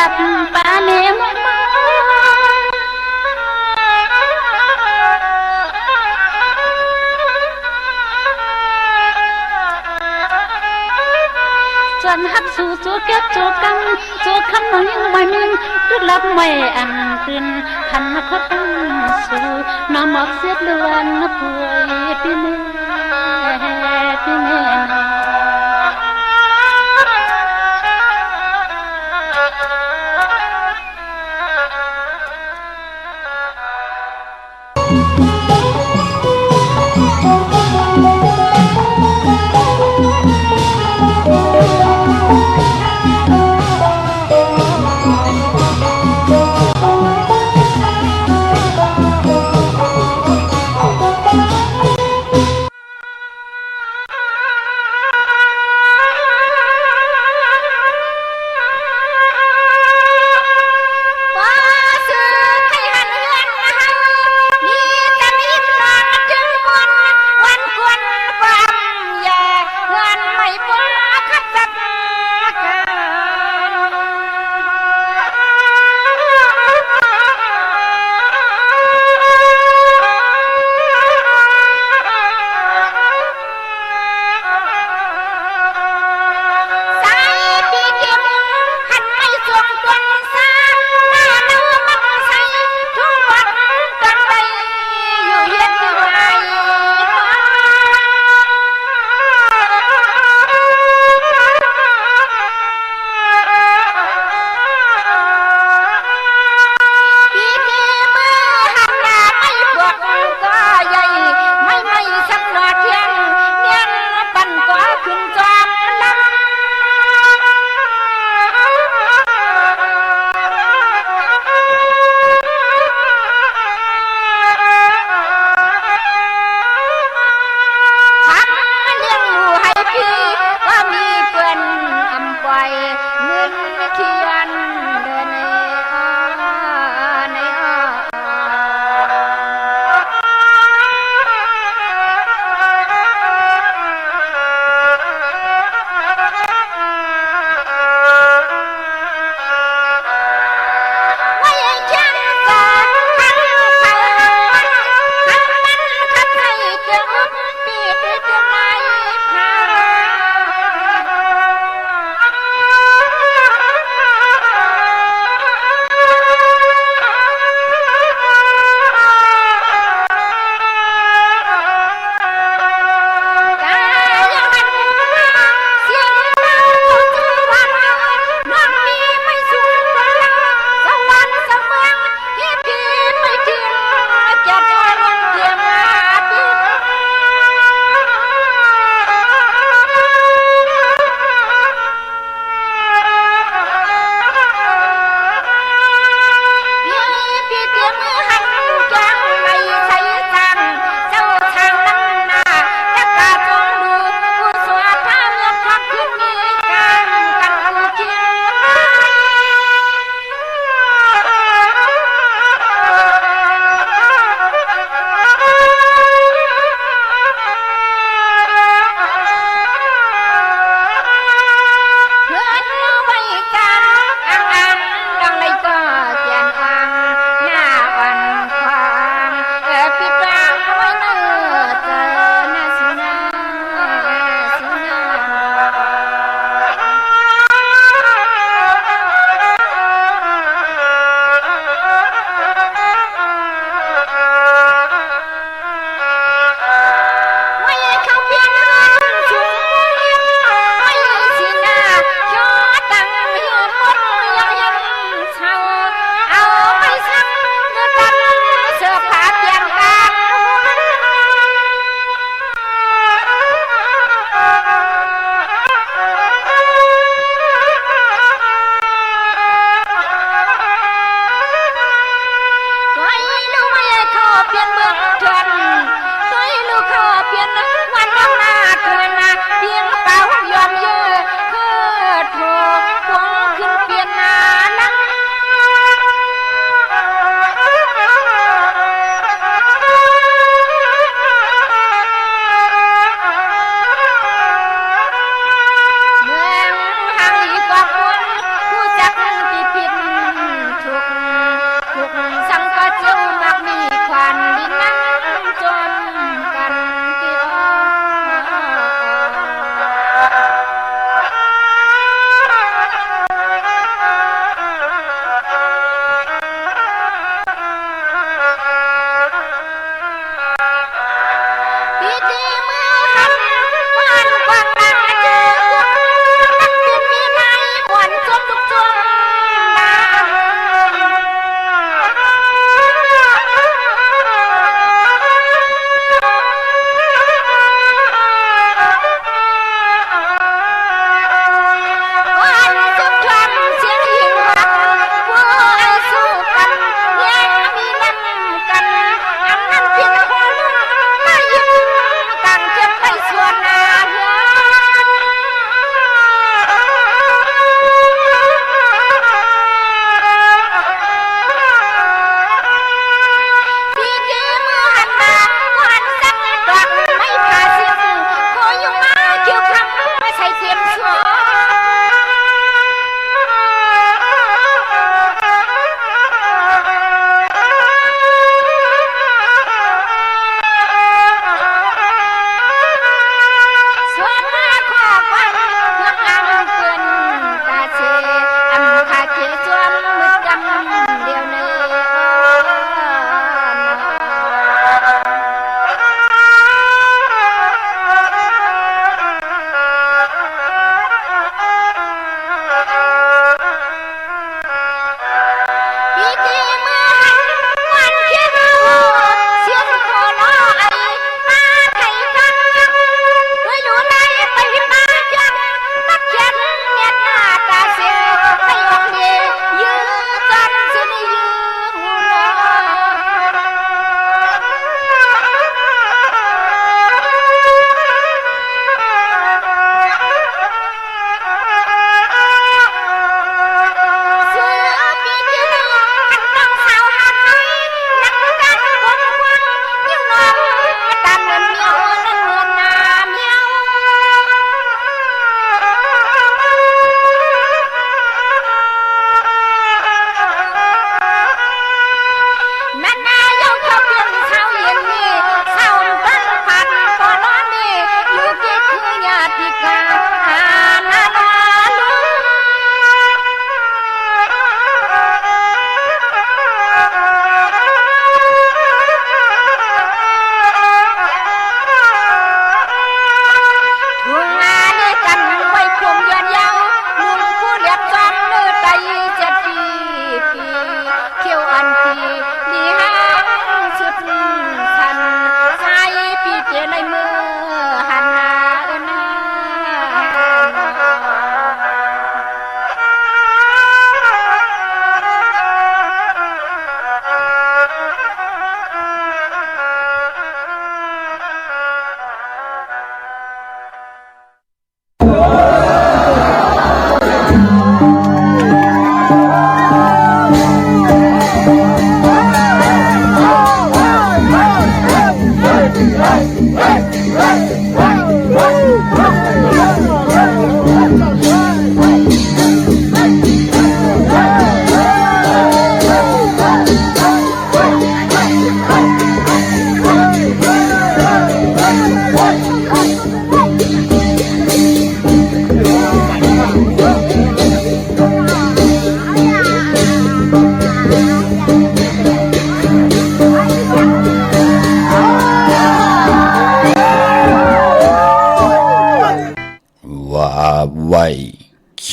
บปาเนมมาจนหักสู่จูเก็บจูกังจูคำน้อยไม่มินรึรับไม่อันขึ้นพันคดตั้งสู่น้ำหมอกเสียดล้วนป่วยพี่แม่พี่แม่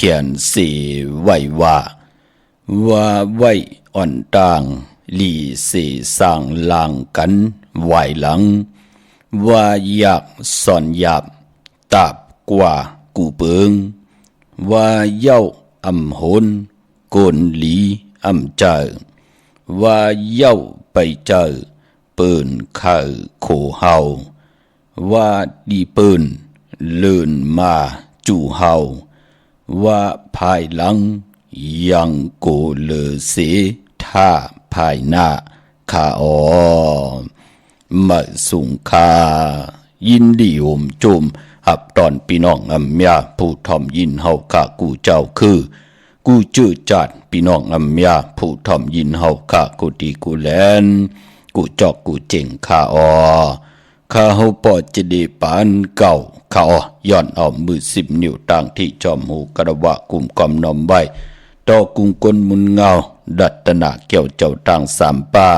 ขียนสีไว้ว่าไว้อ่อนต่างหลีสีสร้างลางกันไหวหลังว่าอยากสอนหยาบตาบกว่ากูเปิงว่าเย้าอำหนโกนหลีอำเจอว่าเย้าไปเจอปืนข้าโคเฮาว่าดีปืนเลื่นมาจู่เฮาว่าภายหลังยังโกเลเสท่าภายหน้าข้ามาสุงคายินดีโอมจุมหับตอนพี่น้องอำยาผู้ทอมยินเฮาข้ากูเจ้าคือกูจื้อจัดพี่น้องอำยาผู้ทอมยินเฮาข้ากูดีกูแลนกูจอกกูเจ๋งข้าข้าเฮาปอจะดีปานเก่าข้าย้อนเอามือ10 นิ้วต่างที่จอมหูกระวะกุมกอมนอมไว้ต่อกุงกลมุนเงาดัตนาเกี่ยวเจ้าต่าง3ป่า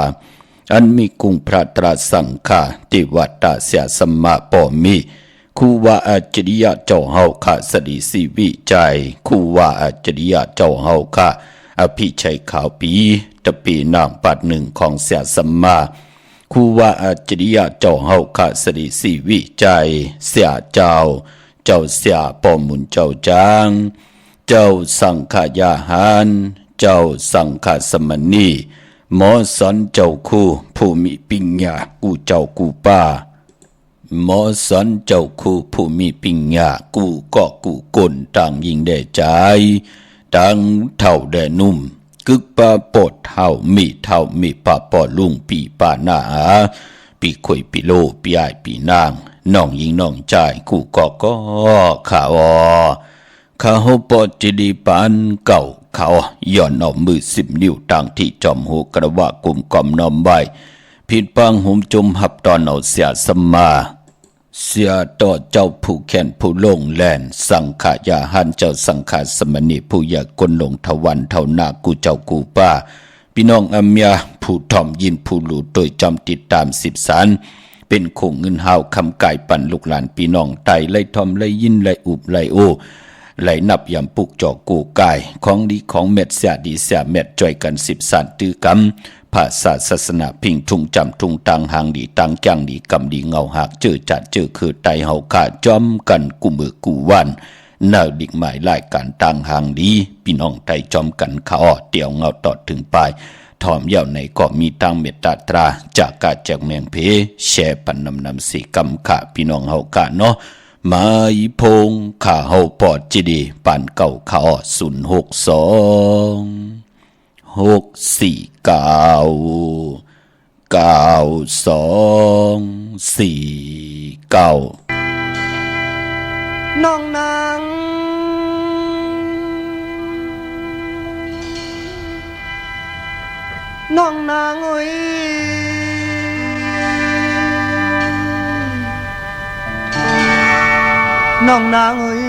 อันมีกุงพระตราสังฆาติวัตตาเสียสมมาปอมีคูว่าอาจริยะเจ้าเฮาข้าสดีสีวิจัยคูว่าอาจริยะเจ้าเฮาข้าอภิชัยขาวปีตะปีนางปัดหนึ่งของเสียสมมาคูว่าอาจริยะเจ้าเฮาข้าสดีสีวิจัยเสียเจ้าเสียปอมุนเจ้าจางเจ้าสังฆายาหารเจ้าสังฆสมณีหมอสอนเจ้าคู่ผู้มีปิญญากูเจ้ากูป้าหมอสอนเจ้าคู่ผู้มีปิญญากูก็กูกลต่างยิงได้ใจต่างเท่าแดนุ่มกึกปาปดเท่ามีปาปอลุงปีป่าหน้าปีข่อยปีโลปีอ้ายปีนางน้องยิงน้องใจกูก็ข้าเฮาปอจิดีปานเก่าเขาย้อนเอามือ10 นิ้วต่างที่จอมหูกระวะกุมกอมนอมไว้ผิดปังหุมจุมหับตอนเอาเสียสมาเสียต่อเจ้าผู้แขนผู้ลงแลนสังขายาหันเจ้าสังขาสมณีผู้อยากกลลงทวันเท่านากูเจ้ากูป้าพี่น้องอำยาผู้ทอมยินผู้หลูโดยจำติดตาม10 สารเป็นคงเงินหาวคำกายปั่นลูกหลานพี่น้องไตไล่ทอมไล่ยินไล่อุบไล่โอไหลนับยำปุกจอกกูกายของดีของเม็ดเสียดีเสียเม็ดจ่อยกัน10 สารตื้อกำภาษาศาสนาพิงทุงจำทุงตังหางดีตังจังดีกำดีเงาหักเจอจัดเจอคือไตเฮาขาจอมกันกูมือกูวันน่าดิกหมายรายการตังหางดีพี่น้องไตจอมกันขาเตี่ยวเงาตอดถึงปลายถอมยาวในก็มีตังเมตตาตราจากกาจากเมียงเพแช่ปันนำสีกำขาพี่น้องเฮาขาเนาะมาอีพงข้าเฮาปอดจิดีปานเก่าข้า0629249น้องนางโอ้ยน้องนางเอ้ย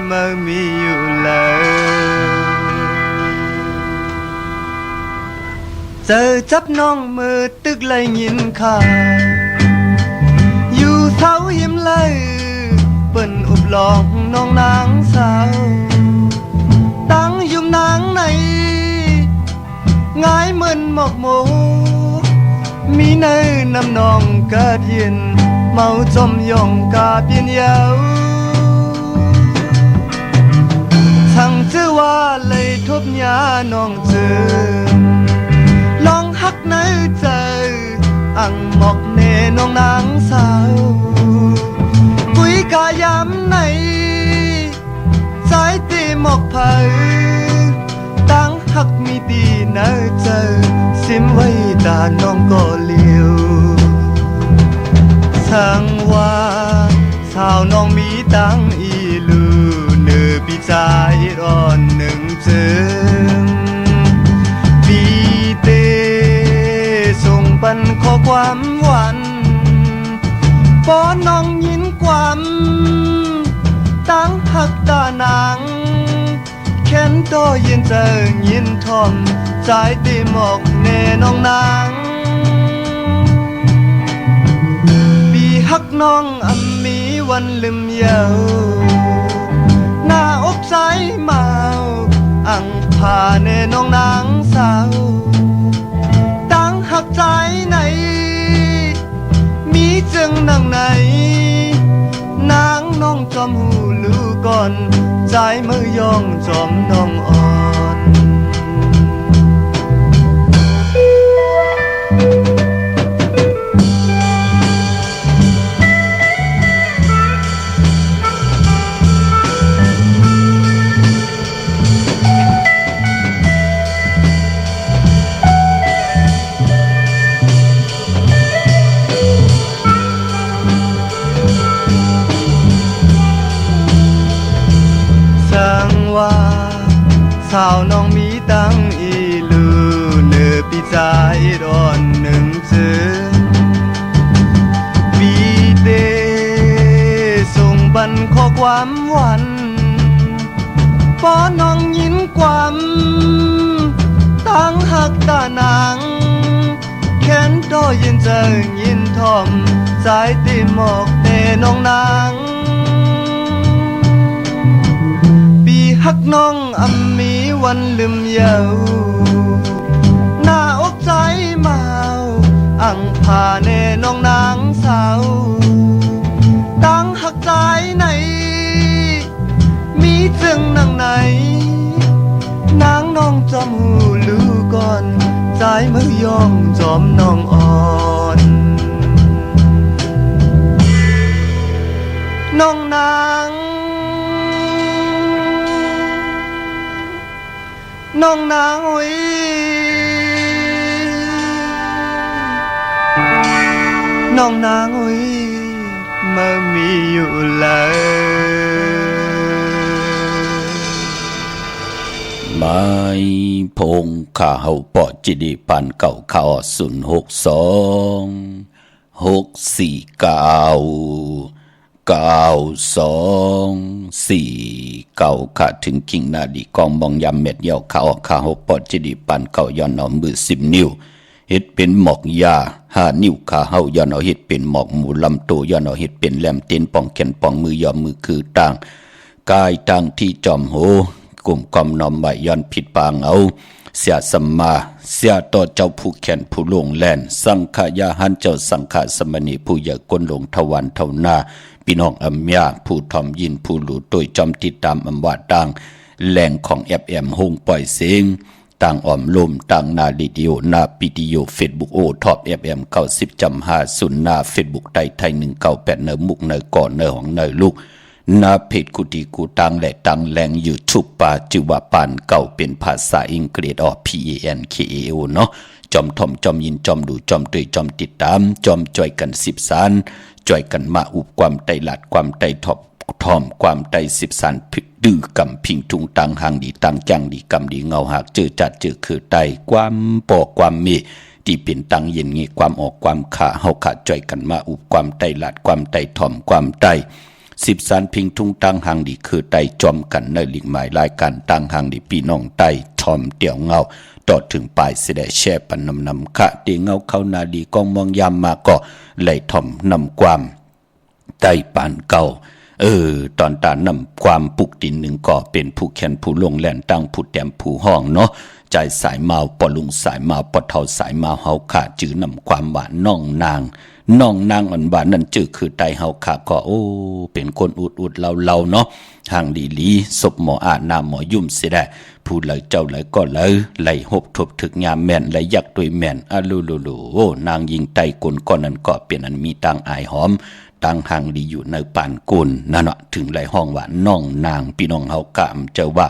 มามีอยู่แล้วเจอจับน้องมือตึกเลยยินข่าวอยู่เท้ายิ้มเลยเปิ้นอุบลองน้องนางสาวตั้งยุ่มนางในง่ายเหมือนหมอกหมูมีเนยน้ำนองกาดเย็นเมาจมยองกาเปียนยาวทั้งชื่อว่าเลยทบยาน้องเจอลองหักในใจอังหมอกเนน้องนางสาวกุยกายามไหนสายตีหมอกเผยตั้งหักมีดีเนอเจอซิมไว้ตาน้องก็เลี้ยวสังว่าสาวน้องมีตังอีลือเนื้อปีใจร้อนหนึ่งจึงปีเตส่งปันข้อความหวานปอน้องยินความตั้งหักตานางแค้นต่อยินเจอยินทอมใจตีหมอกเนน้องนางฮักน้องมีวันลืมเยาหน้าอกใจมา าแน่น้องนางสาวตั้งหักใจไหนมีจึงนางไหนนางน้องจอมหูลือก่อนใจมือย่องจอมน้องอ่อนสาวน้องมีตั้งอีลือเนื้อปีใจร้อนหนึ่งจึงปีเตส่งบันข้อความหวันป้อน้องยินความตั้งหักตานางแค้นดอยินเจอยินทอมสายตีหมอกเตน้องนางหักน้องอำมีวันลืมเยาหน้าอกใจเมาอังพาแน่น้องนางสาวตั้งหักใจไหนมีจึงนางไหนนางน้องจอมหูลือก่อนใจมือย่องจอมน้องอ่อนน้องนางน้องนางอุ้ยน้องนางอุ้ยมามีอยู่เลยไม่พงข้าเฮาปอจิดีปันเก่าข้า062 649 ค่ะถึงกิ่งนาดีกองมองยำเม็ดเยี่ยวข้าออกข้าหกปอดจิดีปันเก่าย้อนเอามือ10 นิ้วเฮ็ดเป็นหมอกยา5 นิ้วข้าเฮาย้อนเอาเฮ็ดเป็นหมอกหมูลำโตย้อนเอาเฮ็ดเป็นแหลมเต้นป่องแขนป่องมือยอมมือคือต่างกายต่างที่จอมโหกลุ่มกอมนอมไว้ย้อนผิดปางเอาเสียสัมมาเสียต่อเจ้าผู้แขนผู้ลงแล่นสังขยาหันเจ้าสังขสมณีผู้ใหญ่กลลงทวันเท่าหน้าพี่น้องอัมยาผู้ทอมยินผู้หลูโดยจอมติดตามอำวาต่างแหล่งของFM หงปล่อยเสียงต่างอ้อมลมต่างนาดิโอนาปิดิโอเฟซบุ๊กโอท็อป FM 90.50หน้าเฟซบุ๊กไทย198เนอมุกเนอก่อนเนอของเนอลูกนาเพจกุฏิกูตังและตังแหลงยูทูบปาจิวาปานเก่าเป็นภาษาอังกฤษออก PANKAO เนาะจอมทอมจอมยินจอมดูจอมตื่นจอมติดตามจอมจ่อยกัน10 สานจ่อยกันมาอุบความไตหลัดความไตทอบทอมความไต10 สานดื้อกำพิงทุงตังหางดีตังจังดีกำดีเงาหักเจอจัดเจอคือไตความปอกความมีที่เป็นตังเย็นงี้ความออกความขาเฮาขาจ่อยกันมาอุบความไตหลัดความไตทอมความไต10 สานพิงทุงตังหางดีคือไตจอมกันในลิงหมายรายการตังหางดีพี่น้องไตทอมเตี่ยวเงาต่อถึงปลายเสด็จแช่ปันนำคะตีเงาเข้านาดีกองมองยามมาก็ไหลทอมนำความไตปานเก่าตอนตานำความปุกดินหนึ่งก็เป็นผู้แขนผู้ลงแหลนตั้งผู้แต้มผู้ห้องเนาะใจสายเมาปอลุงสายเมาปอเท่าสายเมาเฮาขาจื้อนำความหวานน้องนางอ่อนหวานนั่นจื้อคือไตเฮาขาก็โอ้เป็นคนอุดเล่าเนาะห่างดีลีศพหมออาหน้าหมอยุ่มเสียได้ผู้เลยเจ้าเลยก็เลยไหลหบทบถึกยามแม่นไหลยักด้วยแม่นลูโอ้นางยิงไตกลก้อนนั้นก็เป็นอันมีตังอายหอมตังห่างดีอยู่ในป่านกุลนั่นเนาะถึงไหลห้องว่าน้องนางพี่น้องเฮากามเจ้าว่า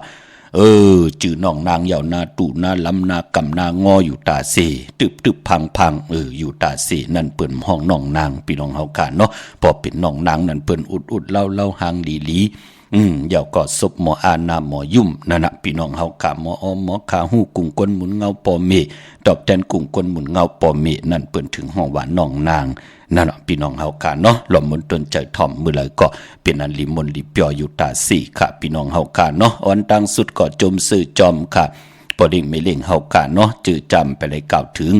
จื่อน้องนางเหย่านาตู่นาลำนากำนางออยู่ตาเสตึบพังอยู่ตาเสนั่นเปิ้นห้องน้องนางพี่น้องเฮากาเนาะพอเป็นน้องนางนั่นเปิ้นอุดเล่าห่างดีลีเหย่าก็ศพหมออานาหมอยุ่มนั่นน่ะพี่น้องเฮากะหมออมหมอขาหูกุ้งก้นหมุนเงาปอเมตอบแทนกุ้งก้นหมุนเงาปอเมนั่นเปิ้นถึงห้องว่าน้องนางนั่นน่ะพี่น้องเฮากะเนาะหล่อมมนตนใจถ่อมมื้อเลยก็เป็นอันลิมนลิเปียวอยู่ตาสี่ค่ะพี่น้องเฮากะเนาะอ่อนตังสุดก็จมซื่อจอมค่ะ พอดิ้งไม่เล่งเฮากะเนาะจื้อจำไปเลยกล่าวถึง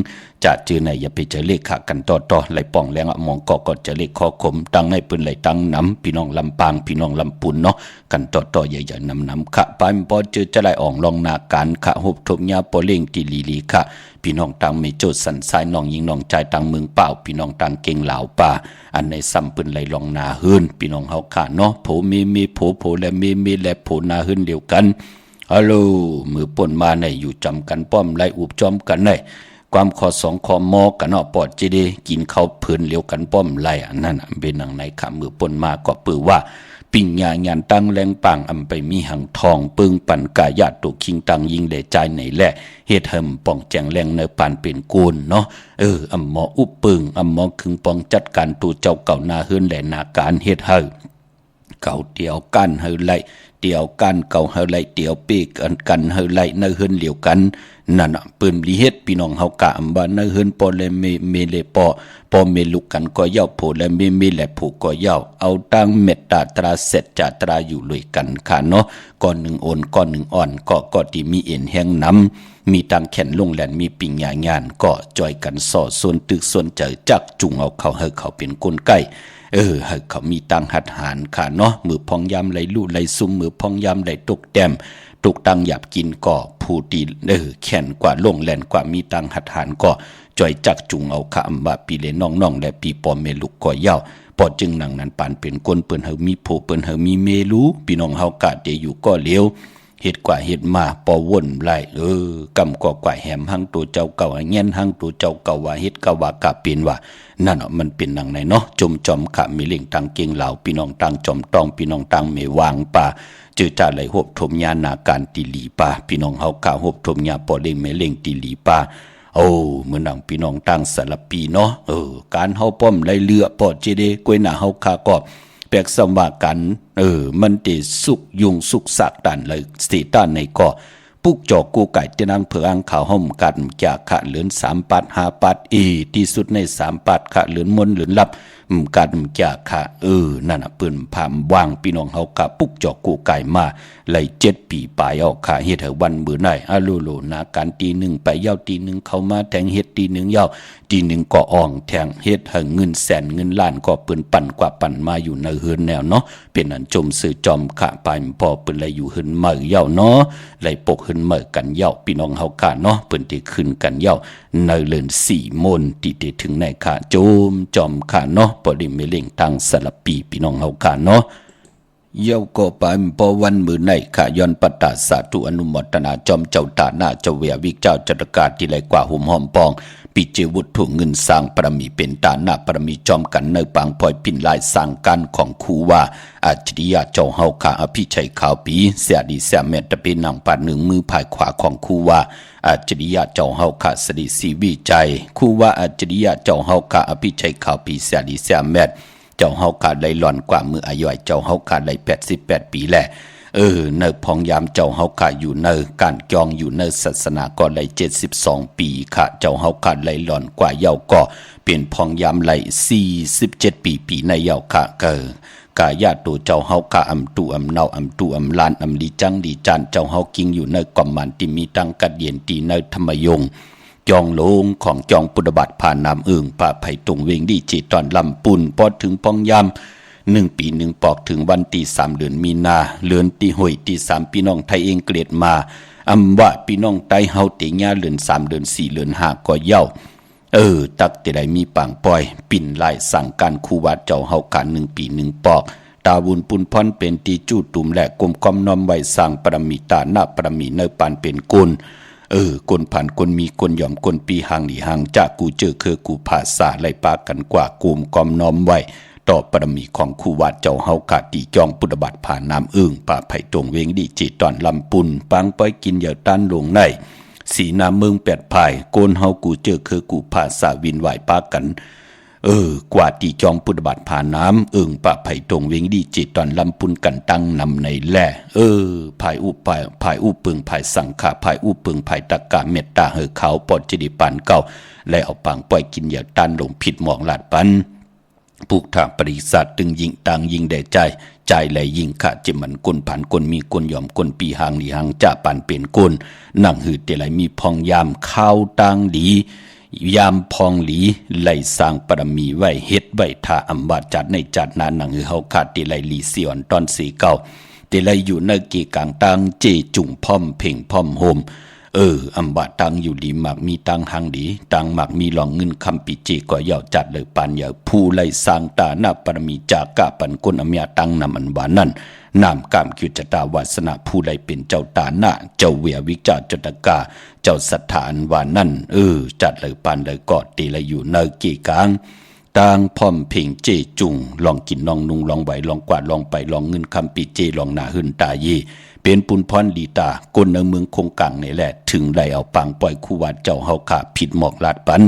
จะจื้อไหนอย่าไปเจอเลขขากันต่อไหลป่องแรงอะมองก็จะเลขคอขมตั้งให้เปิ้นไหลตั้งน้ำพี่น้องลำปางพี่น้องลำปุนเนาะกันต่อใหญ่ๆน้ำขะปานพอจื้อจะไหลอ่องลองนาการขะหุบทมยาปอเล่งตีลีขะพี่น้องตังไม่โจดสันสายน้องยิงน้องใจตังเมืองเปล่าพี่น้องตังเก่งเหลาป่าอันในซ้ำเปิ้นไหลลองนาฮื้นพี่น้องเฮาขะเนาะโผมีโผและมีและโผนาฮื้นเดียวกันฮัลโหลมือป่นมาในอยู่จำกันป้อมไล่อุบจอมกันในความขอสองขอมอกันเนาะปอดจีดีกินข้าวเพลินเลี้ยวกันป้อมไล่อันนั้นเป็นหนังในขามือป่นมาก็ปือว่าปิ่งยางานตั้งแรงปังอำไปมีหังทองปึงปั่นกายาตุคิงตังยิงเดใจในแหละเฮ็ดเหิมป่องแจงแรงเนปานเป็นกูนเนาะอำหมออุปปึงอำหมอคึงปองจัดการตูเจ้าเก่านาเฮือนแหลนาการเฮ็ดเฮาเก่าเดียวกันเฮาไล่เดียวกันเก่าเฮาไล่เดียวปีกันเฮาไล่เนเฮือนเหลียวกันนั่นน่ะปืนลีเฮ็ดพี่น้องเฮากะอำบ่เนเฮือนปอเลเมเลปอเมลุกันก็เย้าโผและมีและผูก็เย้าเอาตั้งเม็ดตาตราเสร็จจาตราอยู่เลยกันค่ะเนาะก้อนหนึ่งโอนก้อนหนึ่งอ่อนก็ที่มีเอ็นแห้งน้ำมีตังแขนลงแหลนมีปิ่งยางานก็จอยกันส่อส่วนตึกส่วนเจอจักจุงเอาเขาให้เขาเป็นกลไกให้เขามีตังหัดหารค่ะเนาะมือพองยามไหลลู่ไหลซุ่มมือพองยามไหลตกแต้มตกตังหยับกินก็ผู้ตีแขนกว่าลงแหลนกว่ามีตังหัดหารก็จอยจักจุงเอาขะอำบะปีเลน้องและปีปอเมลุกก็เย้าปอจึงหนังนั้นปานเป็นก้นเปิ้นเฮามีโผเปิ้นเฮามีเมลูพี่น้องเฮากะเดอยู่ก็เลี้ยวเฮ็ดกว่าเฮ็ดมาปอวนไล่กำก็กว่าแหมหังตัวเจ้าเก่าเงี้ยนหังตัวเจ้าเก่าว่าเฮ็ดก็ว่ากะเป็นว่านั่นมันเป็นหนังไหนเนาะจอมขะมีเล่งตังเก่งเหล่าพี่น้องตังจอมตองพี่น้องตังเมวางป่าจื้อจ่าไหลหบทมยานาการติลีป่าพี่น้องเฮากะหบทมยาปอเล่งเมเล่งติลีป่าเมื่อนังพี่น้องตั้งสารปีเนาะการเฮาป้อมไล่เรือปอดเจเดกวยหน้าเฮาคาก็แปลกสว่ากันมันติสุกยุงสุกสักตันเลยสิตันในก็ปุกจอกกูไก่จะนั่งเผืองข่าวห่มกันจากขะเหลือน3ปัด5ปัดที่สุดใน3ปัดขะเหลือนมนเหลือนลับกันจากขะนั่นน่ะปืนพามวางพี่น้องเฮากะปุกจอกกูไก่มาไล่7ปีปลายเอาขะเฮ็ดให้วันมื้อไหนโลนาการตีหนึ่งไปยาวตีหนึ่งเข้ามาแทงเฮ็ดตีหนึ่งยาวตีหนึ่งก็อ่องแทงเฮ็ดให้เงินแสนเงินล้านก็ปืนปั่นกว่าปั่นมาอยู่ในเฮือนแนวเนาะเป็นอันจมซื้อจอมขะไปพอปืนไล่อยู่เฮือนมื้อยาวเนาะไล่ปกเฮือนมื้อกันยาวพี่น้องเฮากะเนาะเปิ้นที่ขึ้นกันยาวในเลือน4มนติดถึงในขะโจมจอมขะเนาะปริเมเล่งทางสลับปีพี่น้องเฮากะเนาะเย้าก็ไปปอวันมือในขะย้อนปัตตาสาธุอนุโมทนาจอมเจ้าตาหน้าเจ้าเวียวิกเจ้าจัตกาที่ไหลกว่าหุ่มหอมปองปิเจวุฒถุเงินสร้างปรมีเป็นตาหน้าปรมีจอมกันเนปางพลอยปิ่นลายสร้างกันของครูว่าอาจริยะเจ้าเฮาขาอภิชัยขาวปีเสียดีเสียเม็ดตะเป็นหนังปาดหนึ่งมือภายขวาของครูว่าอาจริยะเจ้าเฮาขาสดิสีวิจัยครูว่าอาจริยะเจ้าเฮาขาอภิชัยขาวปีเสียดีเสียเม็ดเจ้าเฮาขาได้หล่อนกว่ามืออายุเจ้าเฮาขาได้88ปีแหละในพองยามเจ้าเฮาขาอยู่ในการจองอยู่ในศาสนาก็ไหล72ปีค่ะเจ้าเฮาขาไหลหล่อนกว่าเยาก็เปลี่ยนพองยามไหล47ปีในเยาค่ะกายาตัวเจ้าเฮาขาอำตูอำเนาอำตูอำลานอำลีจังดีจานเจ้าเฮากิงอยู่ในกอมมันที่มีตังกัดเย็นตีในธรรมยงจองโลงของจองปุถบัตผ่านน้ำป่าไผ่ตรงเวงดีจิตตอนลำปุ่นพอถึงพองยาม1 ปี1ปอกถึงวันที่3เดือนมีนาเดือนที่หวยที่3พี่น้องไทยเองเกลียดมาอำว่าพี่น้องไตเฮาติญาเดือน3เดือน4เดือน5ก็เย้าตักแต่ใดมีปางปอยปิ่นลายสั่งการคู่วัดเจ้าเฮากัน1 ปี1ปอกตาบุญปุนพรเป็นตีจู้ตุ่มและกลมกอมน้อมไว้สร้างปรมีตาหน้าปรมีเนปานเป็นกุลคนผ่านคนมีคนยอมคนปีห่างหนีห่างจากกูเจอคือกูภาษาไล่ปากันกว่ากลุ่มกอมน้อมไว้ต่อปรมีของคู่วัดเจ้าเฮากาตีจองปุถบัตผ่านน้ำป่าไผ่ตรงเวงดีจิตตอนลำปุนปังป้อยกินเหยื่อต้านลงในสีน้ำเมือง8 ภายโกนเฮากูเจอคือกูภาษาวินไหวปากันกว่าตีจองปุถบัตผ่านน้ำป่าไผ่ตรงเวงดีจิตตอนลำปุนกันตั้งนำในแล่ภายอุปึงภายสังขาภายอุปึงภายตะกะเมตตาเฮอเขาปอดจิดิปันเก่าและเอาปังป้อยกินเหยื่อต้านลงผิดหมองลาดปัน ผูกทางปริษัทตึงยิงต่างยิงแด่ใจไหลยิงขะจิมันกลผันกลมีกลยอมกลปีหางหลีหางจะปันเป็นกลนั่งหืดเตไหลมีพองยามข้าวต่างหลียามพองหลีไหลสร้างปรมีไว้เฮ็ดไว้ท่าอำบาจัดในจัดนานังหือเฮาขาดเตไหลลีเสียนตอนสีเก่าเตไหลอยู่ในกีกลางต่างเจจุ่มพร้อมเพ่งพร้อมโฮมอำบาตังอยู่ดีมากมีตังหังดีตังมากมีหลองเงินคำปิเจก็ยาวจัดเลยปันยาผู้ไล่สร้างตาหน้าปรมีจากกะปันกุนอเมียตังนำอันวานั่นนามกามคิวจตาวาสนาผู้ไล่เป็นเจ้าตาหน้าเจ้าเวียวิจาจตกาเจ้าสัทธาอันวานั่นจัดเลยปันเลยกอดตีเลยอยู่ในกีกลางต่างพร้อมเพ่งเจจุงลองกินลองนุงลองไหวลองกวาดลองไปลองเงินคำปิเจลองหนาหึนตาเยเป็นปุนพรดีตากลในเมืองคงกังนี่แหละถึงไหลเอาปังปล่อยคู่วัดเจ้าเฮาขาผิดหมอกลาดปัน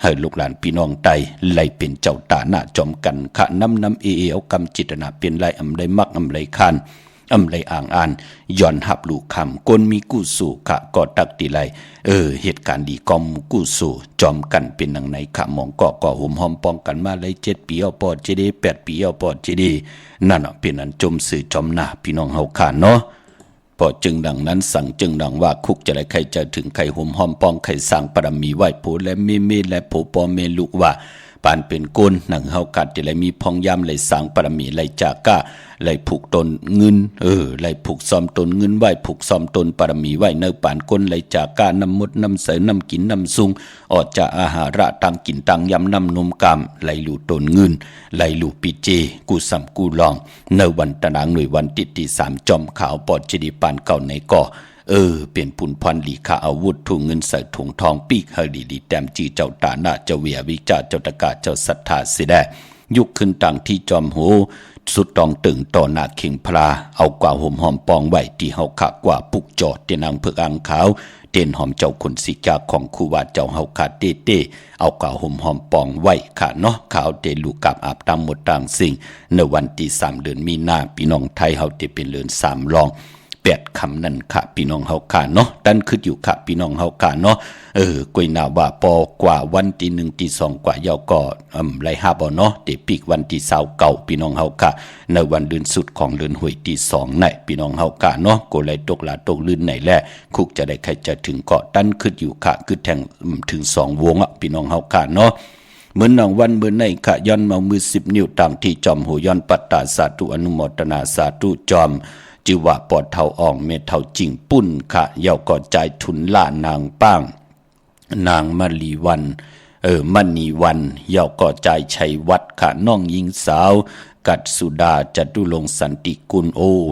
ให้ลูกหลานพี่น้องไตไหลเป็นเจ้าตาหน้าจอมกันขะน้ำเอากำจิตนาเป็นไรอำไรมักอำไรคานอำไรอ่างอ่านย้อนหับลูกคำกลมีกู้สู่ขะก็ตักตีไรเหตุการณ์ดีกอมกู้สู่จอมกันเป็นหนังในขะมองก่อหุ่มหอมป้องกันมาเลย7 ปีเอาปอดเจดี8 ปีเอาปอดเจดีนั่นเป็นอันจมสื่อจอมหน้าพี่น้องเฮาขาเนาะพอจึงดังนั้นสั่งจึงดังว่าคุกจะได้ใครจะถึงใครห่มหอมปองใครสั่งปรมีไหวโผและเมและโผปอเมลุว่าปานเป็นกลหนังเฮากัดจะได้มีพองยามเลยสั่งปรมีเลยจากก้าเลยผูกตนเงินเลยผูกซ้อมตนเงินไหวผูกซ้อมตนปรมีไหวเนื้อปานกลเลยจากก้านำมดนำเสนำกินนำซุงออกจากอาหาระตังกินตังยำนำนมกามเลยหลู่ตนเงินเลยหลู่ปีเจกูสัมกูลองเนื้อวันตะนางหน่วยวันที่3จอมขาวปอดจีดีปานเก่าในก่อเป็นผุนพรหลีขาอาวุธถุงเงินใส่ถุงทองปีกเฮดีแต้มจีเจ้าตาหน้าเจ้าเวียวิจาเจ้าตะกาเจ้าศรัทธาเสียได้ยุคขึ้นต่างที่จอมโหสุดตองตึงต่อหน้าเข่งพลาเอากว่าห่มหอมปองไว้ที่เฮาขากว่าปุกจอดเตนางเพิกอังขาวเต้นหอมเจ้าคนสิกาของครูวาเจ้าเฮาขาเต้เอากว่าห่มหอมปองไว้ขาเนาะขาวเตลูกกับอาบตามหมดต่างสิ่งในวันที่3เดือนมีนาพี่น้องไทยเฮาเตเป็นเดือน3รอง8 คำนั่นค่ะพี่น้องเฮาค่ะเนาะดันขึ้นอยู่ค่ะพี่น้องเฮาค่ะเนาะกวยนาว่าปอกว่าวันที่1ที่2กว่ายาวก็ไรห้าบ่เนาะเดปีกวันที่29พี่น้องเฮาค่ะในวันเดือนสุดของเดือนหวยที่2ในพี่น้องเฮาค่ะเนาะก็เลยตกลาตกลื่นไหนแลคุกจะได้ใครจะถึงเกาะดันขึ้นอยู่ค่ะคือแทงถึง2วงอ่ะพี่น้องเฮาค่ะเนาะเหมือนหนังวันเมื่อในขะย้อนมามือ10 นิ้วตามที่จอมโหย้อนปัตตาสาธุอนุโมทนาสาธุจอมจิว่าปอดเท่าอ่องเมเท่าจริงปุ้นค่ะเย่าก็ใจทุนล่านางป้างนางมลีวันมณีวันเย่าก็ใจชัยวัดค่ะน้องหญิงสาวกัดสุดาจตุลงสันติกุล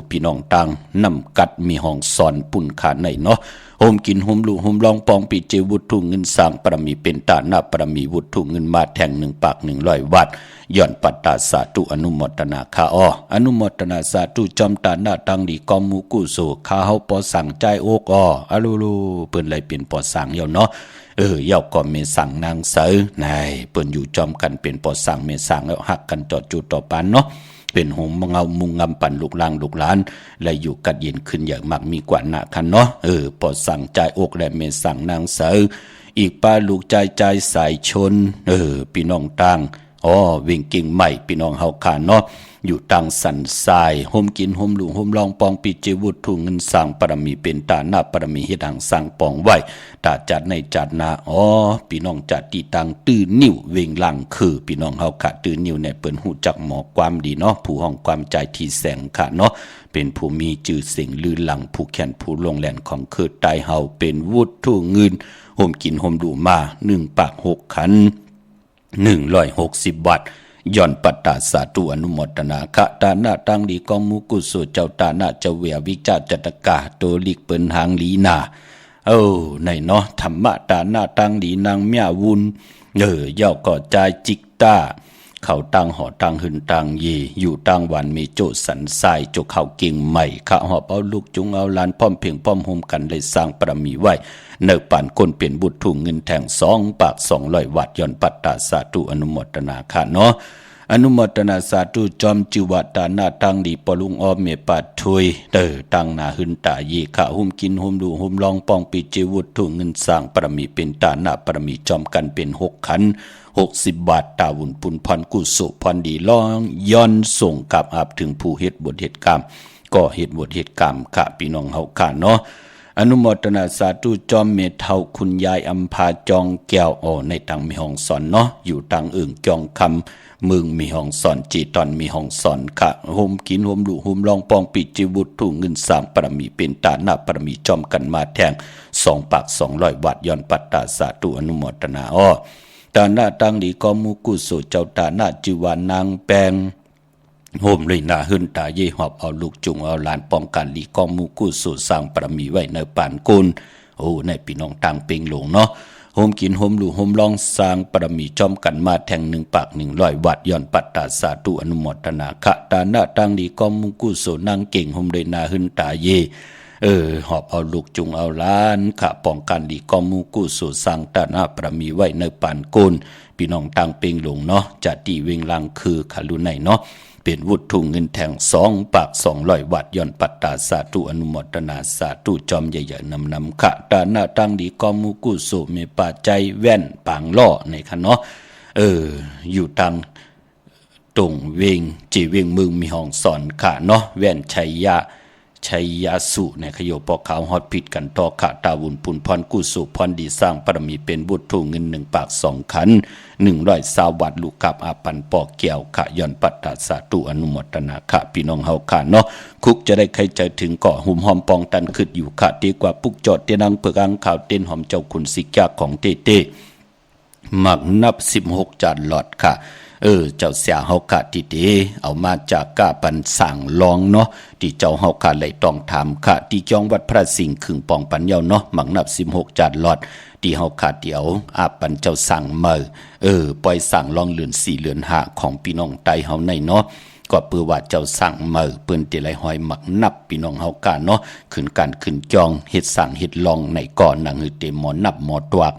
พี่น้องตังนำกัดมีห้องสอนปุ่นค่ะในเนาะโฮมกินโฮมลุโฮมลองปองปีเจวุฒุเงินสร้างปรมีเป็นตาหน้าปรมีวุฒุเงินมาแทง1 ปาก100 วัดย้อนปัตตาสาธุอนุโมทนาคาอนุโมทนาสาธุจอมตาหน้าตังดีกอมมูกุโสข้าเฮาปอสั่งใจโอกอลูลูเปิ้นเลยเป็นปอสั่งเยาเนาะเยาก็เมสั่งนางเสือนายเปิ้นอยู่จอมกันเป็นปอสั่งเมสั่งแล้วหักกันจอดจูต่อปานเนาะเป็นหงมเงามุงงำปั่นลูกลางลูกหลานและอยู่กัดเย็นขึ้นอย่างมากมีกว่าหน้าคันเนาะปอสั่งใจอกและเมสั่งนางเสืออีกป้าลูกใจสายชนพี่น้องตังวิ่งกิ่งใหม่พี่น้องเฮาคาเนาะอยู่ตังสันทรายโฮมกินโฮมหลูโฮมลองปองปีเจวุฒุเงินสร้างปรมีเป็นตาหน้าปรมีเฮ็ดหังสร้างปองไว้ตาจัดในจัดนาพี่น้องจัดตีตังตื้อนิ้วเวงหลังคือพี่น้องเฮาค่ะตื้อนิ้วเนี่ยเปิ้นฮู้จักหมอความดีเนาะผู้ห้องความใจที่แสงค่ะเนาะเป็นผู้มีชื่อเสียงลือหลังผู้แขนผู้ลงแหลนของคือใต้เฮาเป็นวุฒุเงินโฮมกินโฮมดูมา1 ปาก 6 ขัน160 วัตต์ย้อนปัตตาสาธุอนุโมทนาคะตาหน้าตังดีกองมุกุโสเจ้าตาหน้าเจ้าเวียวิจาจัตกาโตลิกเปิ้นหางลีนาในเนาะธรรมะตาหน้าตังดีนางเมียวุนย่อก็ใจจิกตาเขาตั้งหอตั้งหึนตั้งเยอยู่ตั้งวันมีโจสันทรายโจเขาเก่งใหม่ข้าหอบเอาลูกจุงเอาลานป้อมเพียงป้อมโฮมกันเลยสร้างปรมีไว้เนื้อป่านคนเป็นบุตรถุงเงินแทง2 ปาก 200 วัตย้อนปัตตาสาธุอนุโมทนาค่ะเนาะ อนุโมทนาสาธุจอมจิวตานาตังดีปลุงออมเมปัดทุยตังนาหึนตาเยขะหุมกินหุมดูหุมลองปองปีจิวุฒถุเงินสร้างปรมีเป็นตานาปรมีจอมกันเป็น6 ขัน60 บาทตาวุ่นปุนพรกุศลพรดีร้องย้อนส่งกับอาบถึงผู้เฮ็ดบทเหตุกรรมก็เฮ็ดบทเหตุกรรมค่ะพี่น้องเฮาค่ะเนาะอนุโมทนาสาธุจอมเมเฒ่าคุณยายอัมพาจองแก้วในตังมีห้องสอนเนาะอยู่ตังอึ่งจองคำมึงมีห้องสอนจีตอนมีห้องสอนค่ะโฮมกินโฮมดูโฮมลองปองปิจิบุตรถูเงิน3ปรมีเป็นตาหน้าปรมีจอมกันมาแทง2 ปาก 200 วัดย้อนปัตตาสาธุอนุโมทนาตาหน้าตังดีก็มุกุสุเจ้าตาหน้าจิวานางแปงโฮมเลยนาหึนตาเยหอบเอาลูกจุงเอาหลานป้องกันลีกองมุกุสุสร้างปรมีไว้ในปานกุลในพี่น้องต่างเป่งหลงเนาะโฮมกินโฮมดูโฮมลองสร้างปรมีจอมกันมาแทง1 ปาก 100 วัดย้อนปัตตาสาธุอนุโมทนาคะตาหน้าตังดีกองมุกุสุนางเก่งโฮมเลยนาหึนตาเยหอบเอาลูกจุงเอาล้านขะป้องกันดีกอมูกุสุสังตานาประมีไว้ในปานกุลพี่น้องต่างเป่งหลงเนาะจะตีเวงลังคือขลุไหนเนาะเป็นวุฒิเงินแทง2 ปาก 200 วัดย้อนปัตตาสาธุอนุโมทนาสาธุจอมใหญ่ๆนำขะตาหน้าตั้งดีกอมูกุสุเมปาใจแว่นปางล่อในคะเนาะอยู่ตังตรงเวงจีเวงมึงมีห้องสอนขะเนาะแว่นชัยยาสุในขยโยปอขาวฮอดผิดกันต่อขะตาวุนปุนพรกุสุพรดีสร้างปรมีเป็นบุตรถูเงิน1 ปาก 2 ขัน120 วัดลูกกับอาปันปอกแก้วขะย้อนปัตตาสาธุอนุโมทนาขะพี่น้องเฮาค่ะเนาะคุกจะได้ใครใจถึงเกาะหุ่มหอมปองตันขึ้นอยู่ขะดีกว่าปุกจอดเตนังเปิกอังข่าวเต้นหอมเจ้าคุณสิกยาของเต้หมักนับ16 จานหลอดค่ะเจ้าเสียเฮากะติเดเอามาจากกะปันสั่งลองเนาะที่เจ้าเฮากะไหลต้องถามค่ะที่จองวัดพระสิงห์ขึงปองปันเยาเนาะหมักนับ16 จานหลอดที่เฮากะเดียวอาปันเจ้าสั่งมือปล่อยสั่งลองเลือน4เลือน5ของพี่น้องไตเฮาในเนาะก็เปื้อว่าเจ้าสั่งมือเปิ้นติไหลหอยหมักนับพี่น้องเฮากะเนาะขึ้นการขึ้นจองเฮ็ดสั่งเฮ็ดลองในก่อนหนังหือเตหมอนับหมอตวก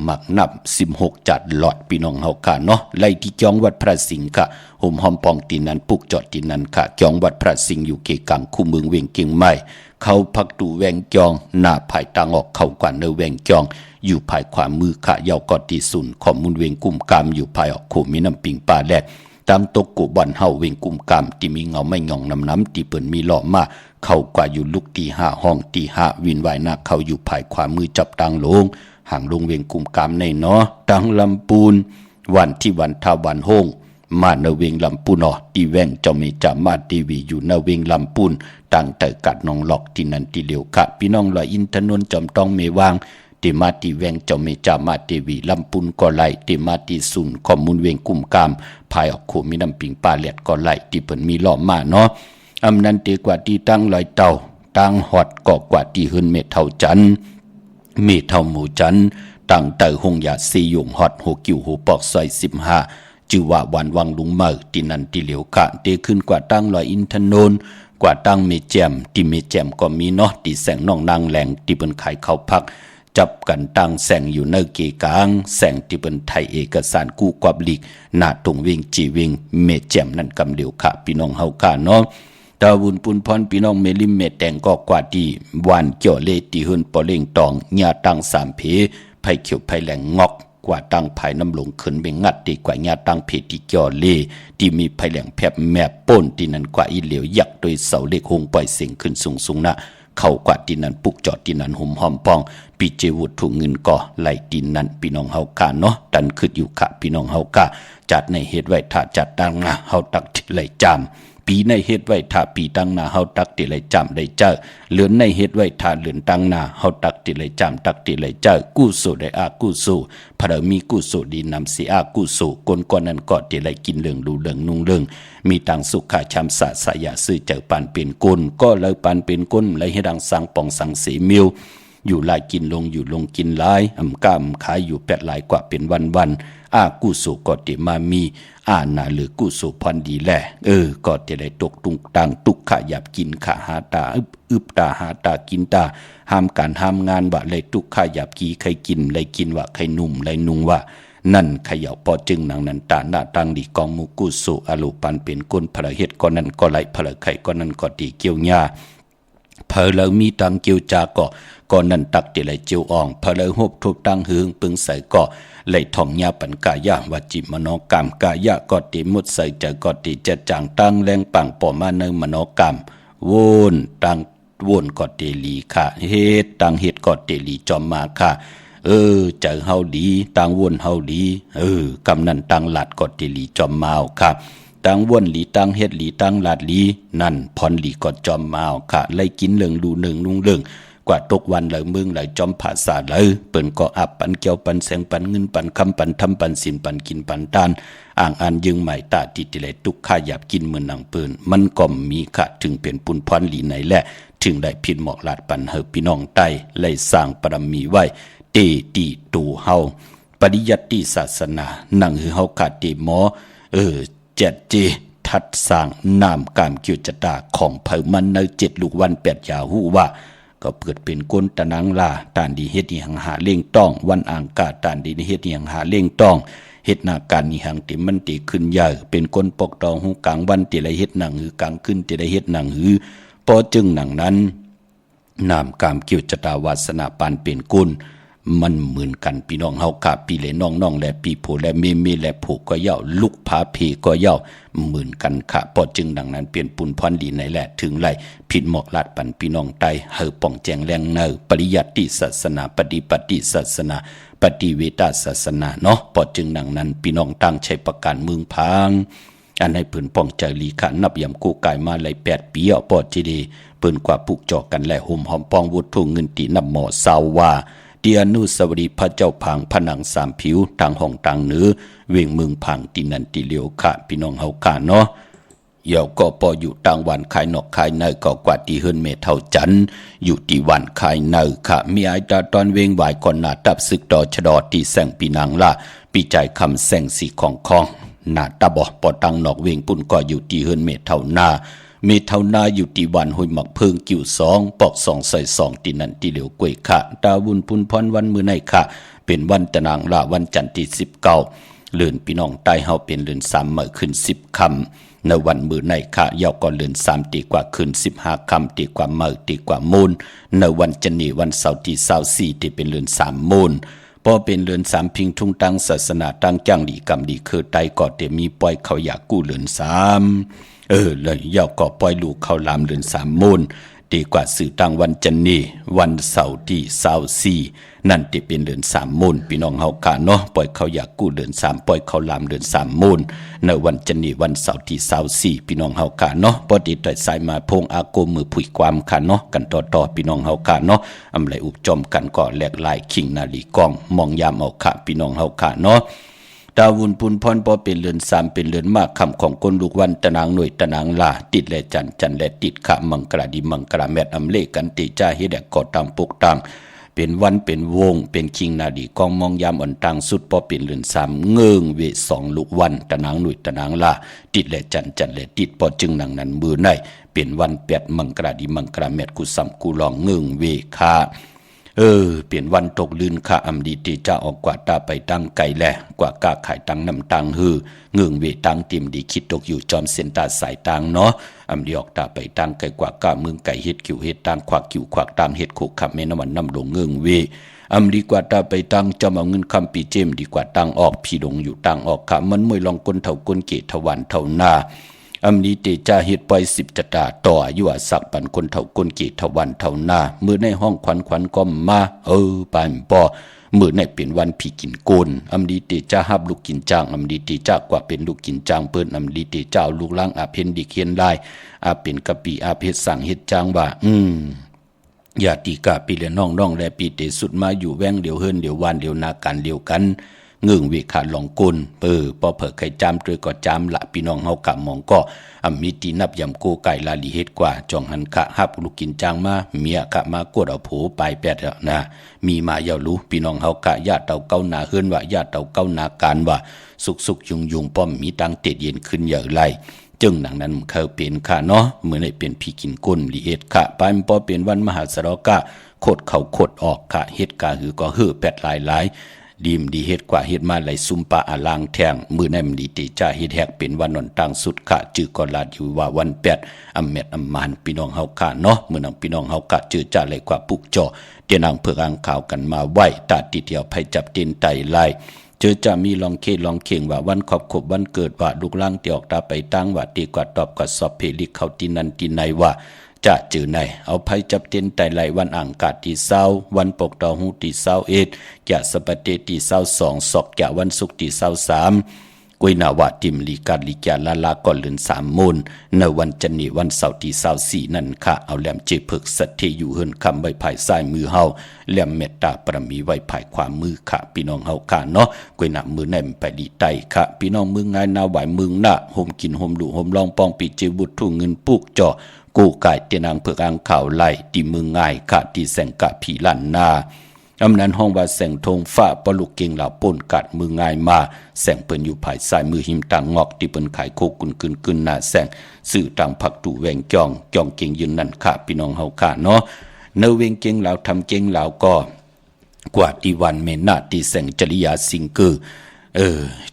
หมักนับ16 จัดหลอดพี่น้องเฮาค่ะเนาะไล่ที่จองวัดพระสิงห์ค่ะห่มหอมปองตีนั้นปุกจอดตีนั้นค่ะจองวัดพระสิงห์อยู่เกกังคู่เมืองเวียงเกียงใหม่เขาพักตูแวงจองหน้าภายตางออกเข้ากว่าเนแวงจองอยู่ภายขวามือค่ะยาวกอตีสุนข้อมูลเวียงกุมกามอยู่ภายออกโคมีน้ำปิงป่าแลดตามตกกูบ่อนเฮาเวียงกุมกามที่มีเงาไม่หย่องน้ำที่เปิ้นมีหล่อมาเข้ากว่าอยู่ลุกตี5ห้องตี5วินวายนาเขาอยู่ภายขวามือจับตังลงห่างลงเวียงกุมกามในเนาะตังลำปูนวันที่วันทาวันโฮงมาเนเวียงลำปูนตีแวงเจ้ามีจามาทีวีอยู่เนเวียงลำปูนตั้งแต่กัดนองหลอกที่นันที่เหลียวค่ะพี่น้องลอยอินทนนท์จอมต้องเมวางติมาตีแวงเจ้ามีจามาทีวีลำปูนก็ไหลติมาตีสุนข้อมูลเวียงกุมกามภายออกโคมีน้ำปิงปลาเล็ดก็ไหลที่เปิ่นมีหล่อมาเนาะอำนันเตกว่าที่ตั้งลอยเต่าตั้งหอดก็กว่าที่หืนเม็ดเท่าจันเมเท่าหมูจันตั้งแต่หงยาซีหยงฮอดหัวกิ้วหัวปอกซอย15จือว่าวันวังลุงเมอที่นันที่เหลียวกะเตขึ้นกว่าตั้งลอยอินทนนท์กว่าตั้งเมแจมที่เมแจมก็มีเนาะที่แสงน้องนางแหลงที่เป็นขายข้าวพักจับกันตั้งแสงอยู่ในเกกางแสงที่เป็นไทยเอกสารกู้กวบลีกหน้าตรงเวงจีเวงเมแจมนั่นกำเหลียวค่ะพี่น้องเฮากะเนาะตาวุนปุนพรพี่น้องเมลิมเมแตงก็กว่าที่วันเกี่ยวเลตีหืนปอเล่งตองญาตั้ง3เพไผเขียวไผแหลงงอกกว่าตั้งภายน้ำหลงขึ้นเบงงัดดีกว่าญาตั้งเพที่เกี่ยวเลที่มีไผแหลงแผบแม่ป้นที่นั้นกว่าอีเหลียวยักโดยเสาเล็กหงปล่อยเสียงขึ้นสูงๆนะเข้ากว่าที่นั้นปุกจอดที่นั้นหุ่มหอมปองปีเจวุฒถูเงินก่อไหลที่นั้นพี่น้องเฮากะเนาะดันขึ้นอยู่ค่ะพี่น้องเฮากะจัดในเฮ็ดไว้ถ้าจัดตั้งนะเฮาตักที่ไหลจามปีในเฮ็ดไว้ถ้าปีตั้งหน้าเฮาตักติไหลจำได้เจอเหลือนในเฮ็ดไว้ถ้าเหลือนตั้งหน้าเฮาตักติไหลจำตักติไหลเจอกู้สู้ได้อากู้สู้พระมีกู้สู้ดีนำสิอากู้สู้คนก่อนนั้นก็ติไหลกินเรื่องดูเรื่องนุ่งเรื่องมีตังสุขะชำสะสายะซื้อเจอปันเป็นกุลก็เลยปันเป็นกุลเลยให้ดังสังปองสังสีมิวอยู่ลายกินลงอยู่ลงกินหลายกำขายอยู่8หลายกว่าเป็นวันอากู้สู้ก็ติมามีนาหรือกู้สุพรดีแลก็จะได้ตกตุงตังตุกขะหยับกินขะหาตาอึบตาหาตากินตาห้ามการห้ามงานว่าเลยตุกขะหยับกีใครกินเลยกินว่าใครนุ่มเลยนุ่งว่า นั่นขย่าปอจึงหนังนั้นตาหน้าตังดีกองมุกุสุอลุปันเป็นกุลพระเฮ็ดก็นั้นก็ไหลพระไข่ก็นั้นก็ตีเกี่ยวหญ้าเพอเลมีตังเกี่ยวจาก็นั้นตักติไหลเจียวอ่องเพอเลหบทุบตังหึงปึงใส่ก็ไหลท่องยาปันกายะวจิมโนกรรมกายะก็ติมุดใส่ใจก็ติเจจางตังแรงปังปอมาเนมโนกรรมวนตังวนก็เตลีค่ะเฮ็ดตังเฮ็ดก็เตลีจอมมาค่ะเจอเฮาดีตังวนเฮาดีกำนันตังหลัดก็เตลีจอมมาค่ะตังวนหลีตังเฮ็ดหลีตังหลัดหลีนั่นพรหลีก็จอมมาค่ะไล่กินเหลืองดูหนึ่งนุ่งเหลืองกว่าตกวันเลยมึงเลยจอมผาสาเลยเปิ้นก็อับปันเกี่ยวปันแสงปันเงินปันคำปันทำปันสินปันกินปันตานอ่างอันยึงใหม่ตาติติเลยตุกข้าหยาบกินเหมือนหนังปืนมันก็มีค่ะถึงเป็นปุนพรหลีไหนแหละถึงได้ผิดหมอกลาดปันเฮอพี่น้องใต้เลยสร้างปรมีไว้เตติตูเฮาปริยัติศาสนานั่งคือเฮาขาดเตหมอเจ็ดเจทัดสร้างนามกามกิจจตาของเผ่ามันใน7ลูกวัน8ยาหูว่าก็เปิดเป็นก้นตะนังลาตานดีเฮ็ดอีหังหาเล่งต้องวันอ่างกาตานดีเฮ็ดอีหังหาเล่งต้องเฮ็ดนาการอีหังติมันติขึ้นใหญ่เป็นก้นปกตองหูกลางวันติละเฮ็ดหนังหือกลางขึ้นติละเฮ็ดหนังหือพอจึงหนังนั้นนามกามกิจจตาวาสนาปานเป็นกุลมันเหมือนกันพี่น้องเฮากะปีเลยน้องๆและปีโผและเมและผูกก็เย่าลุกผาเพก็เย่าเหมือนกันค่ะพอจึงดังนั้นเปลี่ยนปุนพรดีในแหละถึงไรผิดหมอกลาดปันพี่น้องไตเฮอป่องแจงแรงเนอปริยัติศาสนาปฏิปฏิศาสนาปฏิเวทศาสนาเนาะพอจึงดังนั้นพี่น้องตั้งใช้ประการเมืองพังอันให้ปืนป้องใจลีขะนับยำกู้กายมาเลย8 ปีปอจีดีปืนกว่าผูกจอกันและห่มหอมปองวุฒุเงินตีนับหมอสาวว่าเดียนุสวรีพระเจ้าพังผนัง3 ผิวทางห้องต่างเหนือเวียงเมืองพังตินันติเลียวค่ะพี่น้องเฮาค่ะเนาะเยาก็ปออยู่ต่างวันขายนอกขายในก็กว่าที่เฮิรนเมเท่าจันอยู่ที่วันขายในค่ะมีไอตาตอนเวงไหวก่อนหน้าตับศึกต่อชะดอที่แสงปีนางละปีใจคำแสงสีของคองหน้าตาบ่ปอตังนอกเวงปุ่นก็อยู่ที่เฮิรนเมเท่านาเมเท่านาอยู่ที่วันห้วยหมักเพิงกิ่ว2ปอก2ใส่2ที่นั่นที่เหลียวกวยค่ะตาบุญพุนพรวันมือในค่ะเป็นวันตะนางละวันจันทร์ที่19เลื่อนพี่น้องใต้เฮาเป็นเลื่อน3เมื่อขึ้น10 ค่ำในวันมือในค่ะยาวก็เลื่อน3ตีกว่าขึ้น15 ค่ำตีกว่าเมื่อตีกว่ามูลในวันจันทร์วันเสาร์ที่24ที่เป็นเลื่อน3มูลพอเป็นเรือน3พิงทุ่งตั้งศาสนาตั้งจ้างหลีกรรมดีคือไตก็เตมีปล่อยเขาอยากกู้เรือน3เลยยาวก็ปล่อยลูกเข้าลามเรือน3มูลดีกว่าสื่อตั้งวันจันนีวันเสาร์ที่24นั่นที่เป็นเรือน3มูลพี่น้องเฮาค่ะเนาะปล่อยเขาอยากกู้เรือน3ปล่อยเขาลามเรือน3มูลในวันจันนีวันเสาร์ที่24พี่น้องเฮาค่ะเนาะพอดีต่อยสายมาพงอาโกมือผุยความค่ะเนาะกันต่อพี่น้องเฮาค่ะเนาะอำไลอุบจอมกันก็แหลกลายขิงนาลีกองมองยามเอาค่ะพี่น้องเฮาค่ะเนาะดาวุนปุนพรพอเป็นเรือน3เป็นเรือนมากคำของคนลูกวันตะนางหน่วยตะนางลาติดและจันและติดขะมังกราดีมังกราแมดอำเลกันติจ้าเฮ็ดก็ตามปุกตามเป็นวันเป็นวงเป็นคิงนาดีกองมองยามอ่อนตังสุดพอเป็นเรือน3เงิงเว2ลูกวันตะนางหน่วยตะนางลาติดและจันและติดพอจึงหนังนั้นมือในเป็นวัน8มังกราดีมังกราแมดกุสัมกุลองเงิงเวคาเปลี่ยนวันตกลื่นค่ะอำดีตีจะออกกว่าตาไปตั้งไก่แหละกว่ากาขายตังน้ำตังฮือเงืองเวตังติมดีคิดตกอยู่จอมเส้นตาสายตังเนาะอำดีออกตาไปตั้งไก่กว่ากาเมืองไก่เฮ็ดคิวเฮ็ดตังควักคิวควักตามเฮ็ดโคขับแม่น้ำมันน้ำลงเงืองเวอำดีกว่าตาไปตั้งจะเอาเงินคำปีเจมดีกว่าตังออกพี่ลงอยู่ตังออกค่ะมันมวยลองก้นเท่าก้นเกตทวันเท่าหน้าอำนี้เตจาเฮ็ดปล่อย10 จตาต่ออายุอาศักปันคนเท่าคนเกตทวันเท่าหน้ามือในห้องขวัญก็มาปานปอมือในเป็นวันผีกินโกนอำนี้เตจาฮับลูกกินจางอำนี้เตจากว่าเป็นลูกกินจางเปิ้นอำนี้เตเจ้าลูกล้างอาเพนดิเขียนลายอาเป็นกะปีอาเพชรสั่งเฮ็ดจางว่าอย่าตีกาปีและน้องและปีเตสุดมาอยู่แว้งเดียวเฮิรนเดียววานเดียวนาการเดียวกันเงืองวิขาลองกุลพอเผิกไข่จามตรวยก็จามละพี่น้องเฮากะมองก็มีตีนับยำโกไก่ลาลีเฮ็ดกว่าจองหันกะฮับลูกกินจางมาเมียกะมากวดเอาผูไปแปดนะมีมาเยารู้พี่น้องเฮากะญาติเต่าเก้านาเฮือนว่าญาติเต่าเก้านาการว่าสุกยุงป้อมมีตังเตดเย็นขึ้นเยอะไรจึงดังนั้นเขาเป็นค่ะเนาะเมื่อได้เป็นพี่กินก้นลีเอ็ดค่ะปานพอเป็นวันมหาสรกะโคดเขาโคดออกค่ะเฮ็ดกะหือก็ฮือแปดหลาย ดีมดีเฮ็ดกว่าเฮ็ดมาไหลซุมปะอาลางแทงมือในมดีติจ่าเฮ็ดแฮกเป็นวันนนต่างสุดค่ะจื้อก่อนลาดอยู่ว่าวัน8อำเม็ดอำมานพี่น้องเฮาค่ะเนาะมื้อนังพี่น้องเฮาค่ะจื้อจ่าไหลกว่าปุกจ่อเตียนางเผือกอ่างข่าวกันมาไว้ตาติเดียวไผจับเตีนไตไล่เจอจะมีลองเคลองเข่งว่าวันขอบขบวันเกิดว่าลูกล่างที่ออกตาไปตั้งว่าตีกว่าตอบกว่าสอบเพลิกเขาตีนันตีในว่าจะจือในเอาไผจับเตียนไตไล่วันอ่างกาดที่เศร้าวันปกดอกหูที่เศร้าจะสปเตที่เศร้า2ศอกแก่วันศุกร์ที่เศร้า3กุยนาวาติมลีกาลิกาลาลาก่อนลืน3มูลในวันจันนีวันเสาร์ที่24นั่นค่ะเอาแหลมเจพึกสัตเทอยู่เฮินคำไว้ภายซ้ายมือเฮาแหลมเมตตาประมีไว้ภายขวามือค่ะพี่น้องเฮาค่ะเนาะกุยนามือแนมไปดีไตค่ะพี่น้องมืองายนาไหวมือหน้าห่มกินห่มดุห่มลองปองปีเจบุตรทุ่งเงินปุกจ่อกูกายเตียนางเผือกอ่างข่าวไหลที่มือง่ายค่ะที่แสงกะผีลันนาอำนั้นห้องว่าแสงธงฟ้าปลุกเก่งเหล่าป่นกัดมือง่ายมาแสงเปิ้นอยู่ภายซ้ายมือหิมต่างงอกที่เปิ้นขายโคกุนกึนหน้าแสงสื่อต่างผักตู่แวงจองเก่งยืนนั่นค่ะพี่น้องเฮาค่ะเนาะเนเวงเก่งเหล่าทำเก่งเหล่าก็กว่าที่วันเมนาที่แสงจริยาสิงคือ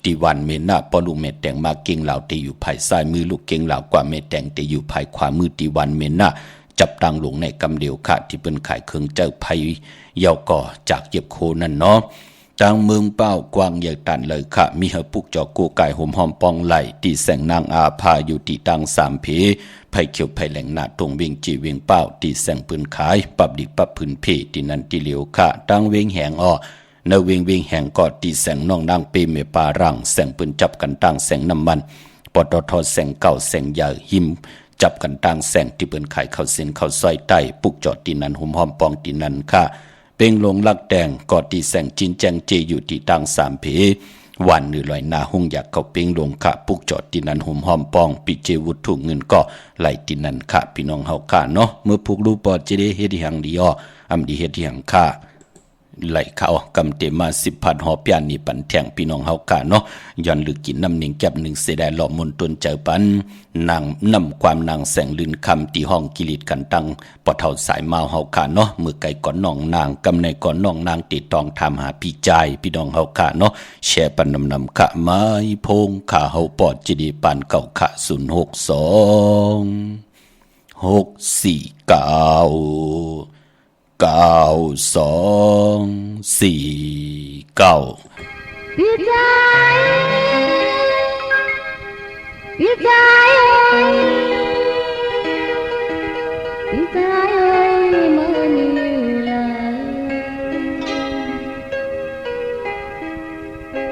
ที่วันเมนาปอลูเมแตงมาเก่งเหล่าที่อยู่ภายซ้ายมือลูกเก่งเหล่ากว่าเมแตงที่อยู่ภายขวามือที่วันเมนาจับตังหลงในกำเดียวค่ะที่เป็นขายเครื่องเจ้าไผเยาก่อจากเย็บโคนั่นเนาะทางเมืองเป้ากวางใหญ่ตันเลยค่ะมีเฮปุกจอกูไก่หอมหอมปองไหลที่แสงนางอาพาอยู่ที่ตัง3 เพไผเขียวไผแหลงหน้าตรงเวียงจีเวียงเป้าที่แสงปืนขายปรับดิบปรับพื้นเพที่นั่นที่เหลียวค่ะตังเวียงแหงอ้อในเวียงแหงก็ที่แสงน้องนางเปเมปารังแสงปืนจับกันตังแสงน้ำมันปตทแสงเก่าแสงใหญ่หิมจับกันต่างแสงที่เปิ้นขายข้าวเส้นข้าวซอยใต้ปุกจอดที่นั้นหอมหอมปองที่นั้นค่ะเป่งลงลักแดงกอดที่แสงจินแจงเจอยู่ที่ต่าง3 เพวันนือลอยหน้าห้องอยากเข้าเป่งลงค่ะปุกจอดที่นั้นหอมหอมปองปิเจวุฒถุงเงินก็ไหลที่นั้นค่ะพี่น้องเฮาค่ะเนาะเมื่อปุกรูปอดจะได้เฮ็ดอย่างดีอำดีเฮ็ดอย่างค่ะไหลเข้ากำเตมา10,000หอเปียนนี่ปันแทงพี่น้องเฮากะเนาะย้อนลึกกินน้ำหนึ่งแก็บ1เสดหล่อมนตนเจอปันนางนำความนางแสงลืนคำที่ห้องกิริตกันตังปอเท่าสายมาเฮากะเนาะมือไก่ก่อนน้องนางกำในก่อนน้องนางติดตองทำหาพี่ใจพี่น้องเฮากะเนาะแชร์ปันนำขะไม้พงขาเฮาปอดจิดีปันเก่าขะ062 649 9249พี่ใจพี่ใจพี่ใจเมื่อนี้เลย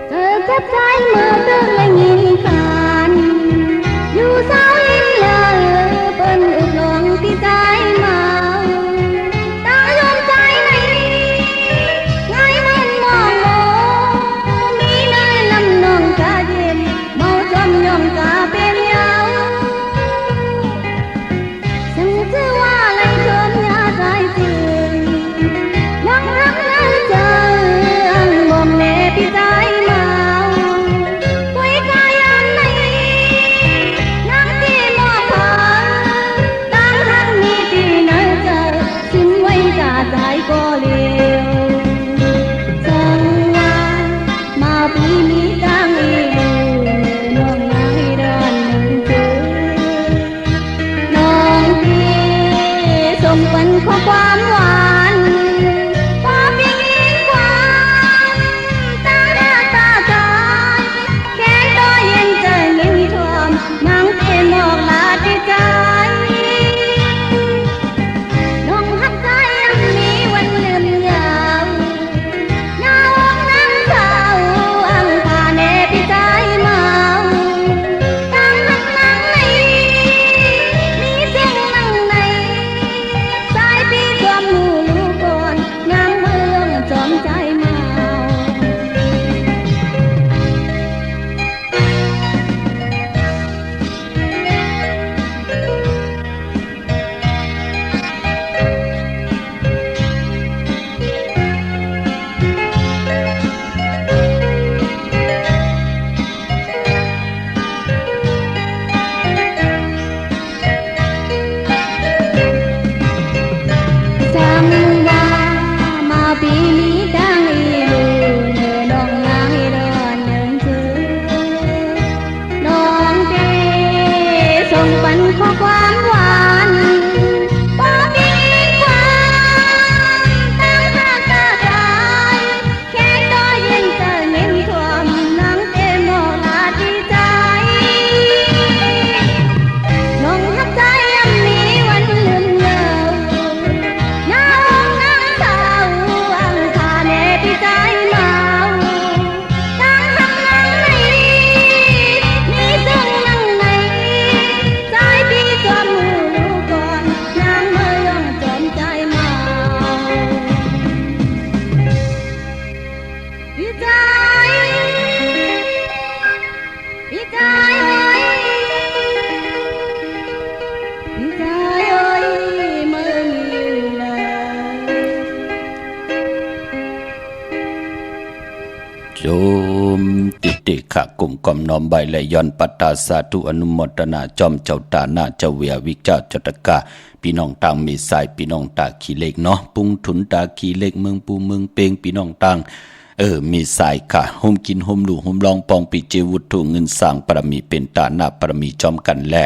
เธอจับใจเมื่อเธอและยินกันอยู่เศร้าลิ้นเลยเปิ้นอุดลงที่ใจมาน้ ขะกลุ่มกอมน้อมใบและย้อนปัตตาสาธุอนุโมทนาจอมเจ้าตาหน้าเจ้าเวียวิเจ้าจตกะพี่น้องต่างมีสายพี่น้องตาขี้เล็กเนาะปุงถุนตาขี้เล็กเมืองปูเมืองเปงพี่น้องต่างมีสายค่ะโฮมกินโฮมดูโฮมลองปองปีเจวุฒุเงินสร้างปรมีเป็นตาหน้าปรมีจอมกันแล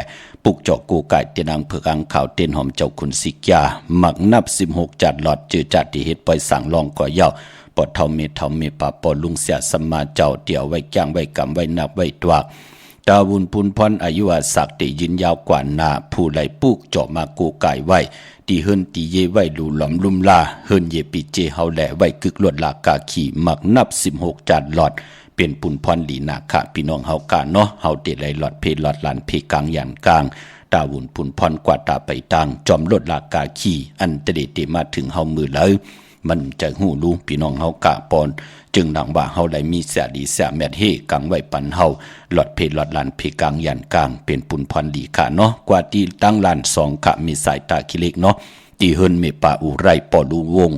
ปุกเจาะกูไก่เตนังเผือกอังข่าวเต้นหอมเจ้าคุณสิกยาหมักนับ16จัดหลอดเจอจัดที่เฮ็ดปล่อยสั่งลองก่อเย้าปอดเท่าเมปาปอลุงเสียสมมาเจ้าเดี่ยวไว้จ้างไว้กำไว้นับไว้ตวากดาวุนพุนพรอายุอาศักติยืนยาวกว่านาผู้ไหลปุกเจาะมากูไก่ไว้ตีเฮินตีเยไว้ดูหลอมลุ่มลาเฮินเยปีเจเฮาแหล่ไว้กึกลวดลากาขี่หมักนับ16จัดหลอดเป็นปุนพรลีนาคะพี่น้องเฮากาเนาะเฮาเตไหลหลอดเพหลอดลานเพกลางยันกลางดาวุนพุนพรกว่าตาไปตังจอมลดลากาขี่อันเตเดเตมาถึงเฮามือเลยมันจะหูรู้พี่น้องเฮากะปอนจึงดังว่าเฮาได้มีเสียดีเสียแมดเฮกังไว้ปันเฮาหลอดเพหลอดลานเพกลางยันกลางเป็นปุนพรดีค่ะเนาะกว่าที่ตั้งลาน2กะมีสายตาคิเล็กเนาะตีเฮินเมปาอุไรปอลุงวง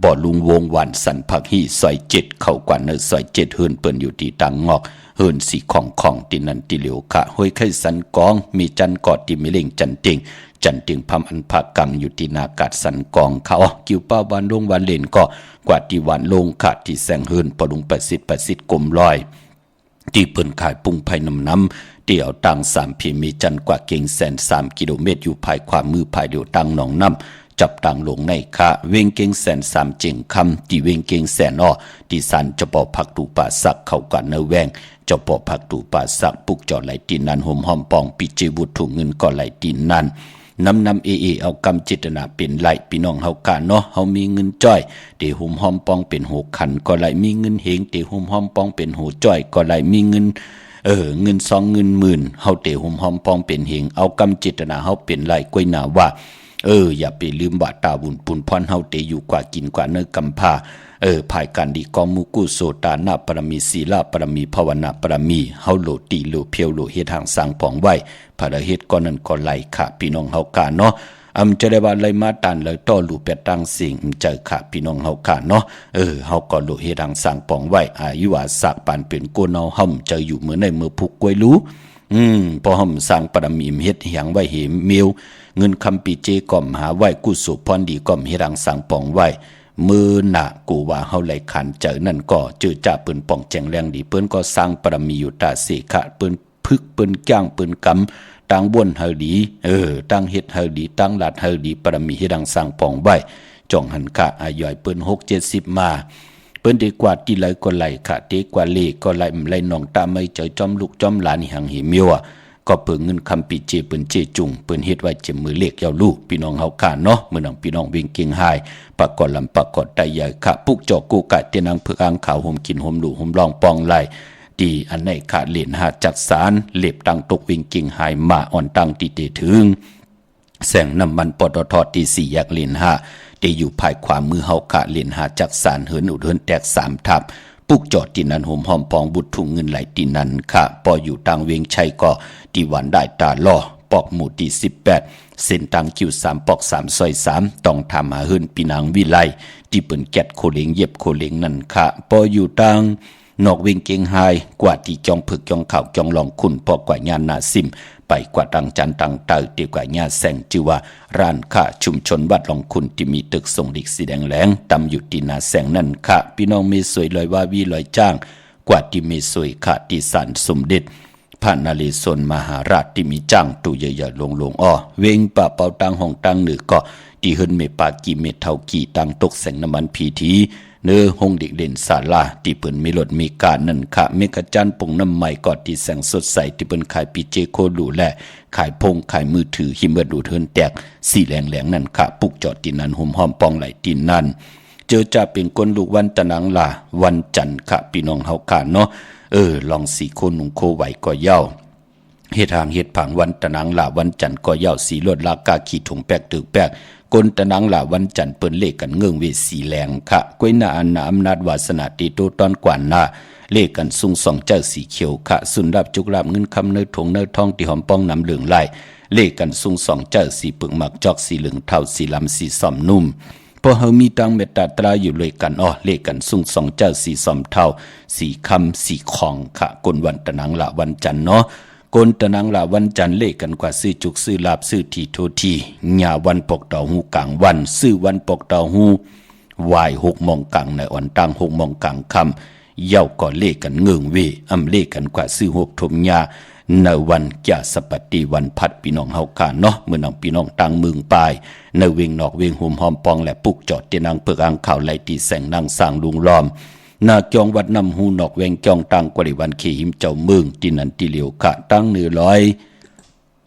บ่อลุงวงวันสันพักฮีซอย7เข้ากว่าเนซอย7เฮินเปิ้นอยู่ที่ตังงอกเฮินสีของตินันติเหลียวค่ะห้วยไข่สันกองมีจันกอดติมิเล่งจันติงพำอันภาคกังอยู่ที่นากาศสันกองเขากิวป้าวันลงวันเล่นก็กว่าที่วันลงขาดที่แสงเฮินปอลุงประสิทธิ์กลมลอยที่เปิ้นขายปุงไผ่น้ำเดี่ยวตัง3พีมีจันกว่าเก่งแสน3กิโลเมตรอยู่ภายขวามือภายเดียวตังหนองน้ำจับตังลงในค่ะเวงเก่งแสน3เจิงคำที่เวงเก่งแสนที่สันจะปอผักตูป่าสักเข้ากันเนแวงจะปอผักตูป่าสักปุกจอดไหลตีนันห่มหอมปองปิจิวุฒุเงินก็ไหลตีนันนำเอากำจิตนาเป็นไหลพี่น้องเฮากะเนาะเฮามีเงินจ้อยเตหุ่มหอมปองเป็นหูขันก็ไหลมีเงินเหงเตหุ่มหอมปองเป็นหูจ้อยก็ไหลมีเงินเงิน2เงินหมื่นเฮาเตหุ่มหอมปองเป็นเหงเอากำจิตนาเฮาเป็นไหลก้อยหนาว่าอย่าไปลืมว่าตาบุญปุนพรเฮาเตอยู่กว่ากินกว่าเนื้อกำพาภายการดีกองมุกุโสตานาปรมีศีลาปรมีภาวนาปรมีเฮาโลตีโลเพียวโลเฮ็ดทางสร้างปองไว้ภารเฮ็ดก่อนนั้นก็ไหลค่ะพี่น้องเฮากะเนาะจะได้ว่าไหลมาตันเลยต่อลูเป็ดตังสิ่งเจอค่ะพี่น้องเฮากะเนาะเฮาก็โลเฮ็ดทางสร้างปองไว้อายุว่าสักปานเป็นโกนเอาห่ำเจออยู่มื้อในมือผูกกล้วยรู้พอห่ำสร้างปรมีเฮ็ดหยังไว้เหมเมียวเงินคำปีเจก่อมหาไว้กุศลพรดีก่อมเฮ็ดทางสร้างปองไว้มือหนากูว่าเฮาไหลขันเจอนั่นก็เจอจ่าปืนป่องแจงแรงดีเปิ้นก็สร้างปรมีอยู่ตาเสขะปืนพึกปืนจ้างปืนกำตั้งบ้วนเฮาดีตั้งเฮ็ดเฮาดีตั้งลาดเฮาดีปรมีเฮ็ดดังสร้างป่องไว้จ่องหันค่ะอาย่อยปืน6-70มาเปิ้นดีกว่าที่ไหลก็ไหลค่ะเตกว่าเลก็ไหลไหลหนองตาไม่เจอจอมลูกจอมหลานหังหิมิวก็เปิงเงินคำปีเจเปิ้นเจจุงเปิ้นเฮ็ดไว้เจ็มมือเล็กยาวลูกพี่น้องเฮาค่ะเนาะมื้อนังพี่น้องเวงเก่งหายปากกอดลำปากกอดไตใหญ่ค่ะปุกจอกกูกะเตนังเผือกอ่างขาวห่มกินห่มดูห่มรองปองไหลดีอันไหนขาดเหรียญหาจักสารเล็บตังตกเวงเก่งหายมาอ่อนตังติเตถึงแสงน้ำมันปตทที่4แยกเหรียญหาเตอยู่ภายขวามือเฮาค่ะเหรียญหาจักสารเหินอุดเหินแตก3ทับปุกจอดที่นันห่มหอมปองบุตรถุงเงินไหลตีนันค่ะปออยู่ตังเวียงชัยก็ที่วันได้ตาล่อปอกหมู่ที่18เส้นตังคิว3ปอก3ซอย3ต้องทำหาเฮินปีนางวิไลที่เปิ้นแกดโคเลงเย็บโคเลงนั่นค่ะปออยู่ตังนอกเวียงเก่งหายกว่าที่จองผึกจองข่าวจองลองคุณพอกว่าญาณนาซิมไปกว่าตังจันตังเตอตีกว่าญาแสงจือว่าร้านค้าชุมชนวัดลองคุณที่มีตึกส่งดิกสีแดงแหลงตำอยู่ที่นาแสงนั่นค่ะพี่น้องมีสวยลอยว่าวีลอยจ้างกว่าที่มีสวยค่ะที่สันสมเด็จพระนเรศวรมหาราชที่มีจ้างตู้ใหญ่ๆลงเวงป่าเป่าตังห้องตังเหนือก็ที่เฮินเมปากีเมเท่ากี่ตังตกแสงน้ำมันพีทีเนื้อห้องเด็กเด่นศาลาที่เปิ้นมีรถมีการนั่นค่ะเมกะจันปงน้ำใหม่กอดที่แสงสดใสที่เปิ้นขายปีเจโคดูแลขายพงขายมือถือหิมเบิดดูเทินแตกสีแหลงนั่นค่ะปุกจอดที่นั่นห่มหอมปองไหลที่นั่นเจอจะเป็นคนลูกวันตะนังลาวันจันทร์ค่ะพี่น้องเฮาค่ะเนาะลองสีโคนุงโคไหวก็เย้าเฮ็ดทางเฮ็ดผังวันตะนังลาวันจันทร์ก็เย้าสีลวดลากาขีถุงแป๊กตึกแป๊กกนตะนังลาวันจันทร์เปิ้นเลขกันเงื่องเวสีแหลงค่ะก้วยหน้าอันนาอำนาจวาสนาติโตตอนกว่าหน้าเลขกันซุงสองเจ้าสีเขียวค่ะสุนรับจุกรับเงินคำเนื้อถงเนื้อทองที่หอมป้องน้ำเหลืองไหลเลขกันซุงสองเจ้าสีปึกหมักจอกสีเหลืองเท่าสีลำสีส้มนุ่ม พอเฮามีตังเมตตาตราอยู่เลยกันเลขกันสุ่งสองเจ้าสีสอมเท่าสีคำสีของค่ะกนวันตะนังละวันจันทร์เนาะกนตะนังละวันจันทร์เลขกันกว่าซื้อจุกซื้อลาบซื้อทีโททีหญ้าวันปกดอกหูกลางวันซื้อวันปกดอกหูวาย6 โมงกลางในอ่อนตัง6 โมงกลางค่ำเย้าก็เลขกันเงิงเวเลขกันกว่าซื้อ6 ทมหญ้าในวันแก่สปัตติวันพัดพี่น้องเฮากาเนาะมื้อน้องพี่น้องตังเมืองปลายในเวงนอกเวงหุมหอมปองและปุกจอดเตนางเปิกอ่างข่าวไหลตีแสงนางสร้างลุงล้อมนาจองวัดนำหูนอกเวงจองตังกว่าวันเขหิมเจ้าเมืองที่นันติเหลียวกะตั้งเนื้อร้อย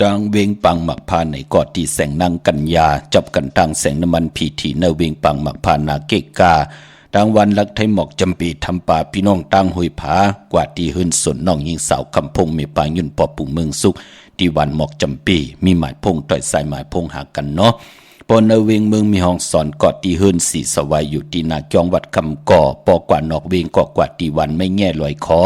ตังเวงปังหมักพาในกอดที่แสงนางกัญญาจับกันตังแสงน้ำมันพีทีในเวงปังหมักพานาเกกาดังวันลักไทยหมอกจำปีทำป่าพี่น้องตั้งหุยผากว่าที่หืนสนน้องยิงสาวคำพงมีปางยุนปอปุ่งเมืองสุขที่วันหมอกจำปีมีหมายพงต่อยสายหมายพงหากันเนาะปอนเวงเมืองมีห้องสอนกอดที่หืนสีสวายอยู่ที่นาจองวัดคำก่อปอกว่านอกเวงก่อกว่าที่วันไม่แง่ลอยคอ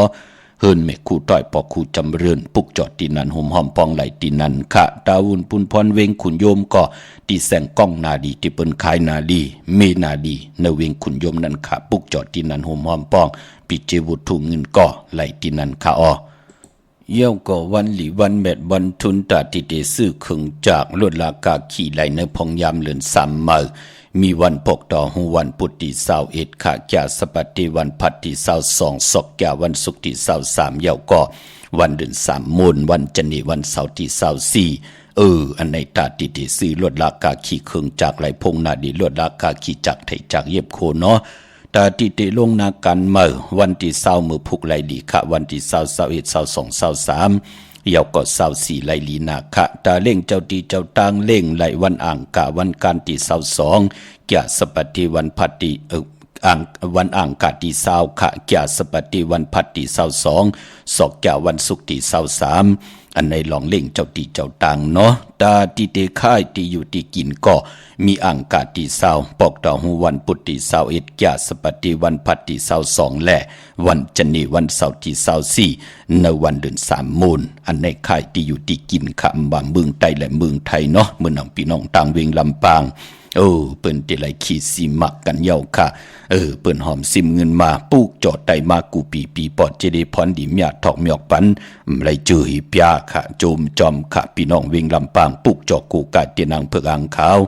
เฮินเมฆคู่ต่อยปอคู่จำเรือนปุกจอดตีนันห่มหอมปองไหลตีนันขะดาวุนปุนพรเวงขุนโยมก็ตีแสงก้องนาดีที่เปิ้นขายนาดีเมนาดีในเวงขุนโยมนั้นขะปุกจอดตีนันห่มหอมปองปิเจวุถุเงินก็ไหลตีนันขะเย่าก็วันหลีวันแมดวันทุนตาติเตซื้อขึงจากลดลากาขี่ไหลในพองยามเลือนสามเมื่อมีวันปกต่อหูวันพุทธิ21ขาแก่สปัตติวันพัดที่22ศกแก่วันศุกร์ที่23เย่าก็วันเดือน3มูลวันจันทร์วันเสาร์ที่24อันในตาติเตซื้อลดลากาขี่ขึงจากไหลพงนาดีลดลากาขี่จากไทยจากเย็บโคเนาะตาติเตลงนาการเมื่อวันที่20มือพุกไหลดีค่ะวันที่20 21 22 23เยาก็24ไหลลีนาคะตาเล่งเจ้าตีเจ้าตางเล่งไหลวันอ่างกะวันการที่22แก่สปัตติวันพัดที่วันอ่างกะที่20ค่ะแก่สปัตติวันพัดที่22ศกแก่วันศุกร์ที่23อันในหลองเล่งเจ้าตีเจ้าตางเนาะตาติเตค่ายที่อยู่ที่กินก็มีอ่างกาที่20ปอกต่อหูวันพุทธิ21แก่สปัตติวันพัดที่22และวันจันทร์วันเสาร์ที่24ในวันเดือน3มูลอันในค่ายที่อยู่ที่กินคำบางเมืองไทยและเมืองไทยเนาะเมื่อน้องพี่น้องต่างเวงลำปางเปิ้นติไหลขี้สิมักกันเย้าค่ะเปิ้นหอมซิมเงินมาปูกจอดไตมากูปีปอดเจดีพรดิมยาทอกหมอกปันไหลจือหิปยาค่ะโจมจอมค่ะพี่น้องเวงลำปางปุกจอกกูกาเตียนางเพิกอ่างขาว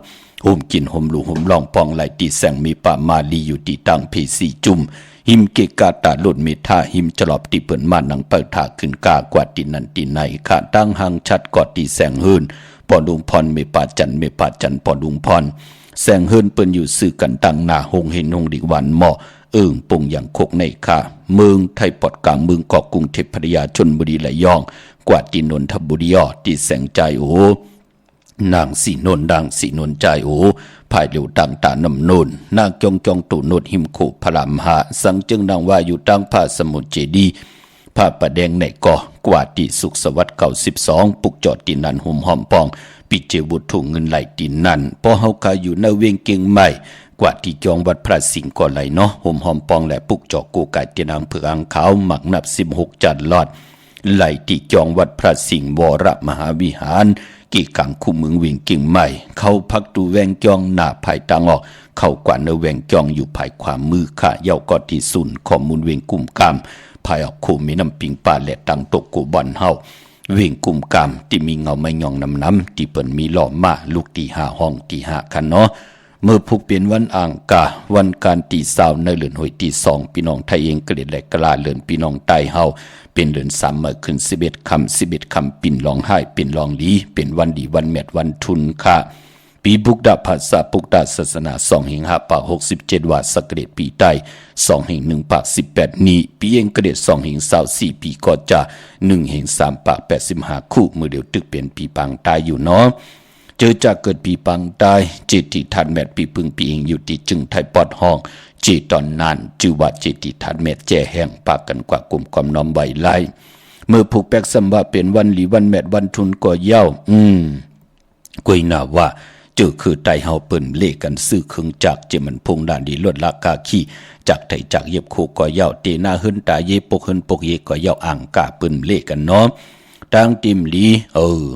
โฮมกินโฮมลูโฮมลองปองไหลตีแสงมีป่ามาลีอยู่ที่ตังเพสีจุ่มหิมเกกาตาหลุดเมธาหิมจลอบตีเปิ้นมานังเปิดถาขึ้นกากว่าตีนันตีไหนค่ะตั้งหังชัดกอดตีแสงหืนปอดุงพรเมปาจันปอดุงพรแสงเฮินเปิ้นอยู่สื่อกันตังหน้าหงเห็นหงดิวันหม้อปงอย่างโคกในค่ะเมืองไทยปอดกลางเมืองเกาะกรุงเทพพัทยาชลบุรีระยองกว่าที่นนทบุรีที่แสงใจนางสีนนดังสีนนใจภายเหลียวดังตานำนนนางจองตุโนดหิมโขพลามหาสังจึงดังว่าอยู่ตั้งผ้าสมุทรเจดีผ้าประแดงในก่อกว่าที่สุขสวัสดิ์เก่า12ปุกจอดที่นันหุ่มหอมปองปิเจวุถุเงินไหลที่นั่นพอเฮาคาอยู่ในเวียงเกียงใหม่กว่าที่จองวัดพระสิงห์ก็ไหลเนาะหุ่มหอมปองและปุกจอกกูไก่เตียนางเผือกอ่างขาวหมักนับ16จันลอดไหลที่จองวัดพระสิงห์วรมหาวิหารกี่กังคู่เมืองเวียงเกียงใหม่เข้าพักตูแวงจองหน้าภายตังออกเข้ากว่าเนแวงจองอยู่ภายขวามือค่ะเย้าก็ที่สุนข้อมูลเวียงกุ่มกามภายออกคู่มีน้ำปิงป่าและตังตกกูบอนเฮาเวียงกุ่มกามที่มีเงาไม่ยองน้ำที่เปิ่นมีหล่อมาลูกที่5ห้องที่5คันเนาะเมื่อพุกเป็นวันอ่างกาวันการตี20ในเดือนหอยที่2พี่น้องไทยเองเกลียดและกลาเลือนพี่น้องใต้เฮาเป็นเดือน3เมื่อขึ้น11คำปิ่นร้องไห้ปิ่นร้องลีเป็นวันดีวันแมดวันทุนค่ะปีบุกดาภาษาปุกดาศาสนา2แห่ง5ปาก67ว่าสกเกตปีใต้2แห่ง1ปาก18นี้ปีเองเกรด2แห่ง24ปีก็จะ1แห่ง3ปาก85คู่มือเดียวตึกเป็นปีปังตายอยู่เนาะเจอจากเกิดปีปังตายจิตติทันแมดปีพึงปีเองอยู่ที่จึงไทยปอดห้องจีตอนนั้นจือว่าจิตติทันแมดแจ่แห้งปากกันกว่ากลุ่มความน้อมไหวไล่เมื่อผูกแปกสัมว่าเป็นวันหลีวันแมดวันทุนก็เย้ากุยน่าว่าเจอคือไตเฮาเปิ้นเล่กันซื้อครึ่งจากเจมันพงด้านดีลดราคาขี้จากไทยจากเย็บโคก็เย้าเตนาหึ้นตาเยปกหึ้นปกเยก็เย้าอ่างกาเปิ้นเล่กันเนาะต ตั้งติมลี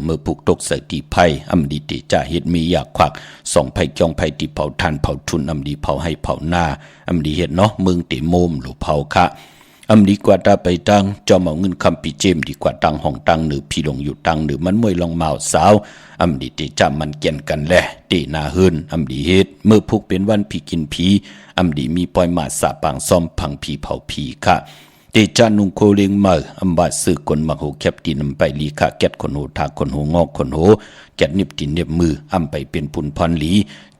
เมื่อผูกตกใส่ตีไผ่อำดีติจ่าเฮ็ดมีอยากควักส่องไผ่จองไผ่ตีเผาทานเผาทุนอำดีเผาให้เผาหน้าอำดีเฮ็ดเนาะเมืองติโมมหรือเผาคะอำดีกว่าตาไปตั้งจอมเอาเงินคำปีเจมดีกว่าตั้งห้องตั้งหรือพี่ลงอยู่ตั้งหรือมันมวยลองเมาสาวอำดีติจ่ามันเกี่ยนกันแหละตีนาเฮินอำดีเฮ็ดเมื่อผูกเป็นวันผีกินผีอำดีมีปล่อยมาสาปางซ่อมพังผีเผาผีค่ะเตจานุงโคเลงมาอำบาซื้อกลมาโหแคบตีนำไปลีค่ะแกดคนโหทาคนโหงอกคนโหแกดนิบตีนเน็บมืออำไปเป็นพุนพรลี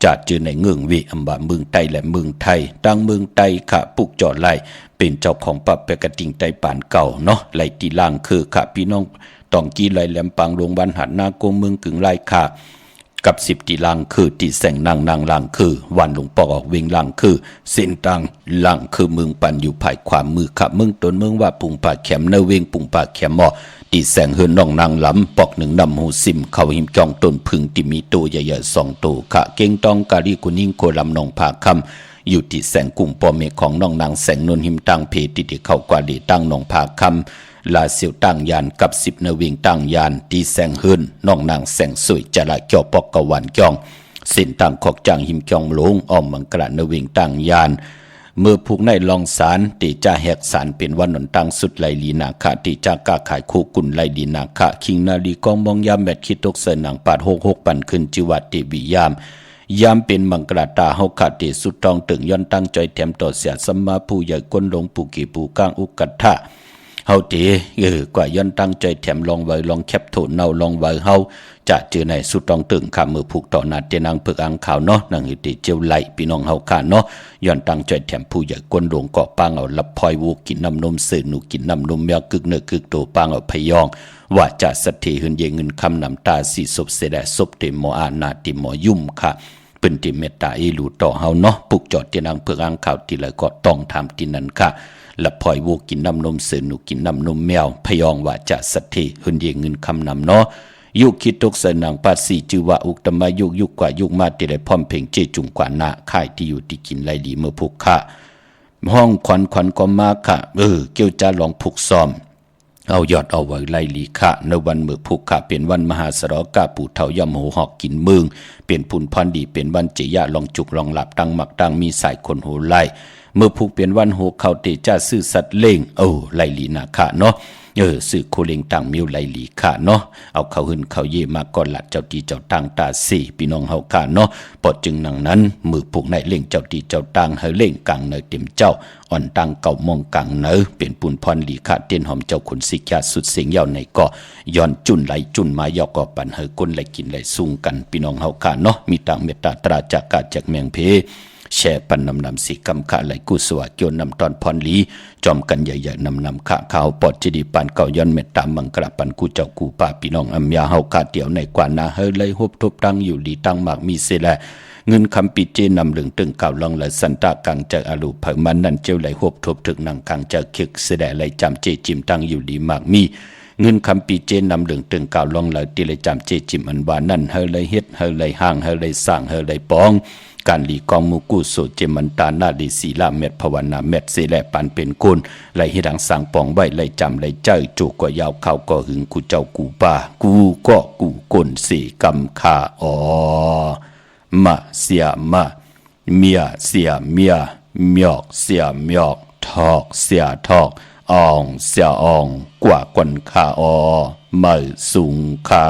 จัดเจอในเงื่องเวอำบาเมืองไตและเมืองไทยตั้งเมืองไตค่ะปุกจอดไล่เป็นเจ้าของปับแปกติงไตป่านเก่าเนาะไล่ตีล่างคือค่ะพี่น้องต้องกีไล่แหลมปางโรงพยาบาลหัดนาโกเมืองกึ่งไล่ค่ะกับ10ตีลังคือตีแสงนางลังคือวันหลวงปออกเวงลังคือเส้นตังลังคือเมืองปันอยู่ภายขวามือขับเมืองตนเมืองว่าปุ่งปากแขมเนเวงปุ่งปากแขมหม้อตีแสงเฮือนน้องนางลำปอกหนึ่งนำหูซิมเขาหิมจองต้นพึ่งที่มีตัวใหญ่ๆ2ตัวขะเก่งตองกาลีกุนิ่งโคลำนองผาคำอยู่ที่แสงกลุ่มปอเมของน้องนางแสงนนหิมตังเพติที่เข้ากว่าดีตั้งนองผาคำลาเสียวตั้งยานกับ10นเวงตั้งยานตีแสงเฮือนน้องนางแสงสวยจะละเกี่ยวปอกกะวันจองเส้นต่างขอกจางหิมจองหลงอ้อมมังกระนเวงตั้งยานเมื่อผูกในลองสารตีจ่าแหกสารเป็นวันนนตังสุดไหลลีนาคะตีจาก้าขายคู่กุลไหลลีนาคะคิงนาลีกองมองยามแมดคิดตกเสนังปาด66ปันขึ้นจิวัดติวิยามเป็นมังกรตาเฮาขาดเตสุดตองตึงย้อนตั้งใจแถมต่อเสียสัมมาผู้ใหญ่ก้นหลงปูกีปูก้างอุกัตถะเฮาเตกว่าย้อนตั้งใจแถมลองไว้ลองแคบโถเนาลองไว้เฮาจะเจอในสุดตองตึงขามือผูกต่อนาเตนังเพิกอังขาวเนาะนางหิติเจียวไหลพี่น้องเฮาขาเนาะย้อนตั้งใจแถมผู้ใหญ่ก้นหลงเกาะปางเอาลับพลอยวูกินน้ำนมสื่อหนูกินน้ำนมแมวกึกเนื้อกึกโตปางเอาพยองว่าจะสัตถิหืนเยเงินคำนำตาสีศพเสดศพเตมออานาติมอยุ่มค่ะเป็นติเมตตาอีหลูต่อเฮาเนาะปุกจอดเตนังเพิกอังขาวทีละก็ต้องทำที่นั้นค่ะละพลอยวูกินน้ำนมเสือหนูกินน้ำนมแมวพยองว่าจะสัตถิหืนเยเงินคำนำเนาะยุคคิดตกเสนังปัสสีจือว่าอุกตมะยุคกว่ายุคมาติได้พร้อมเพ่งเจจุงกว่านาค่ายที่อยู่ที่กินไรดีเมื่อผูกค่ะห้องขวัญก็มาค่ะเกี่ยวจะลองผูกซ้อมเอายอดเอาไว้ไล่ลีค่ะในวันมือผูกค่ะเป็นวันมหาสรกาปู่เฒ่ายำหูหอกกินเมืองเป็นพุนพรดีเป็นวันเจียลองจุกลองหลับตั้งหมักตั้งมีสายคนหูไล่เมื่อผูกเป็นวันโหเขาเตจ้าซื่อสัตว์เล่งไล่ลีนาค่ะเนาะสื่อโคเลงต่างมิวไหลหลีค่ะเนาะเอาเขาหึนเขาเยมาก่อนหลัดเจ้าตีเจ้าต่างตาสี่พี่น้องเฮาค่ะเนาะปอดจึงนังนั้นมือผูกในเล่งเจ้าตีเจ้าต่างเฮาเล่งกลางเนยเต็มเจ้าอ่อนต่างเก่ามองกลางเนยเป็นปุ่นพรหลีค่ะเตียนหอมเจ้าขุนสิกาสุดเสียงยาวในก่อย้อนจุนไหลจุนมายอกก่อปันเฮก้นไหลกินไหลซุ่งกันพี่น้องเฮาค่ะเนาะมีต่างเมตตาตราจากกาจากเมียงเพแช่ปันนำสีกำขาไหลกุสวะเกี่ยวนำตอนพรลีจอมกันใหญ่ๆนำขาข่าวปอดจิดีปันเก่าย้อนเมตตามังกระปันกูเจ้ากูป่าพี่น้องอัมยาเฮาคาเตียวในกว่านาเฮเลยฮบทบตั้งอยู่ดีตั้งหมากมีเสแลเงินคำปิเจนำเหลืองตึงเก่าลองและสันตากังจากอลูเผมันนั่นเจ้าไหลฮบทบถึกนังกังจากเคิกเสแลไหลจำเจจิมตั้งอยู่ดีหมากมีเงินคำปีเจนำเหลืองตึงเก่าลองไหลตีเลยจำเจจิมอันวานั่นเฮเลยเฮ็ดเฮเลยห่างเฮเลยสร้างเฮเลยปองการหลีกองมูกูโสเจมันตานาดีศีลาเม็ดภาวนาเม็ดเสแลปันเป็นกุลไหลให้ดังสร้างปองไว้ไหลจำไหลเจ้าจูกว่ายาวเข้าก็หึงกูเจ้ากูป่ากูก็กูก้นสีกำขามาเสียมาเมียเสียเมียเมียกเสียเมียกทอกเสียทอกอ่องเสียอ่องกว่ากวนขามาสูงขา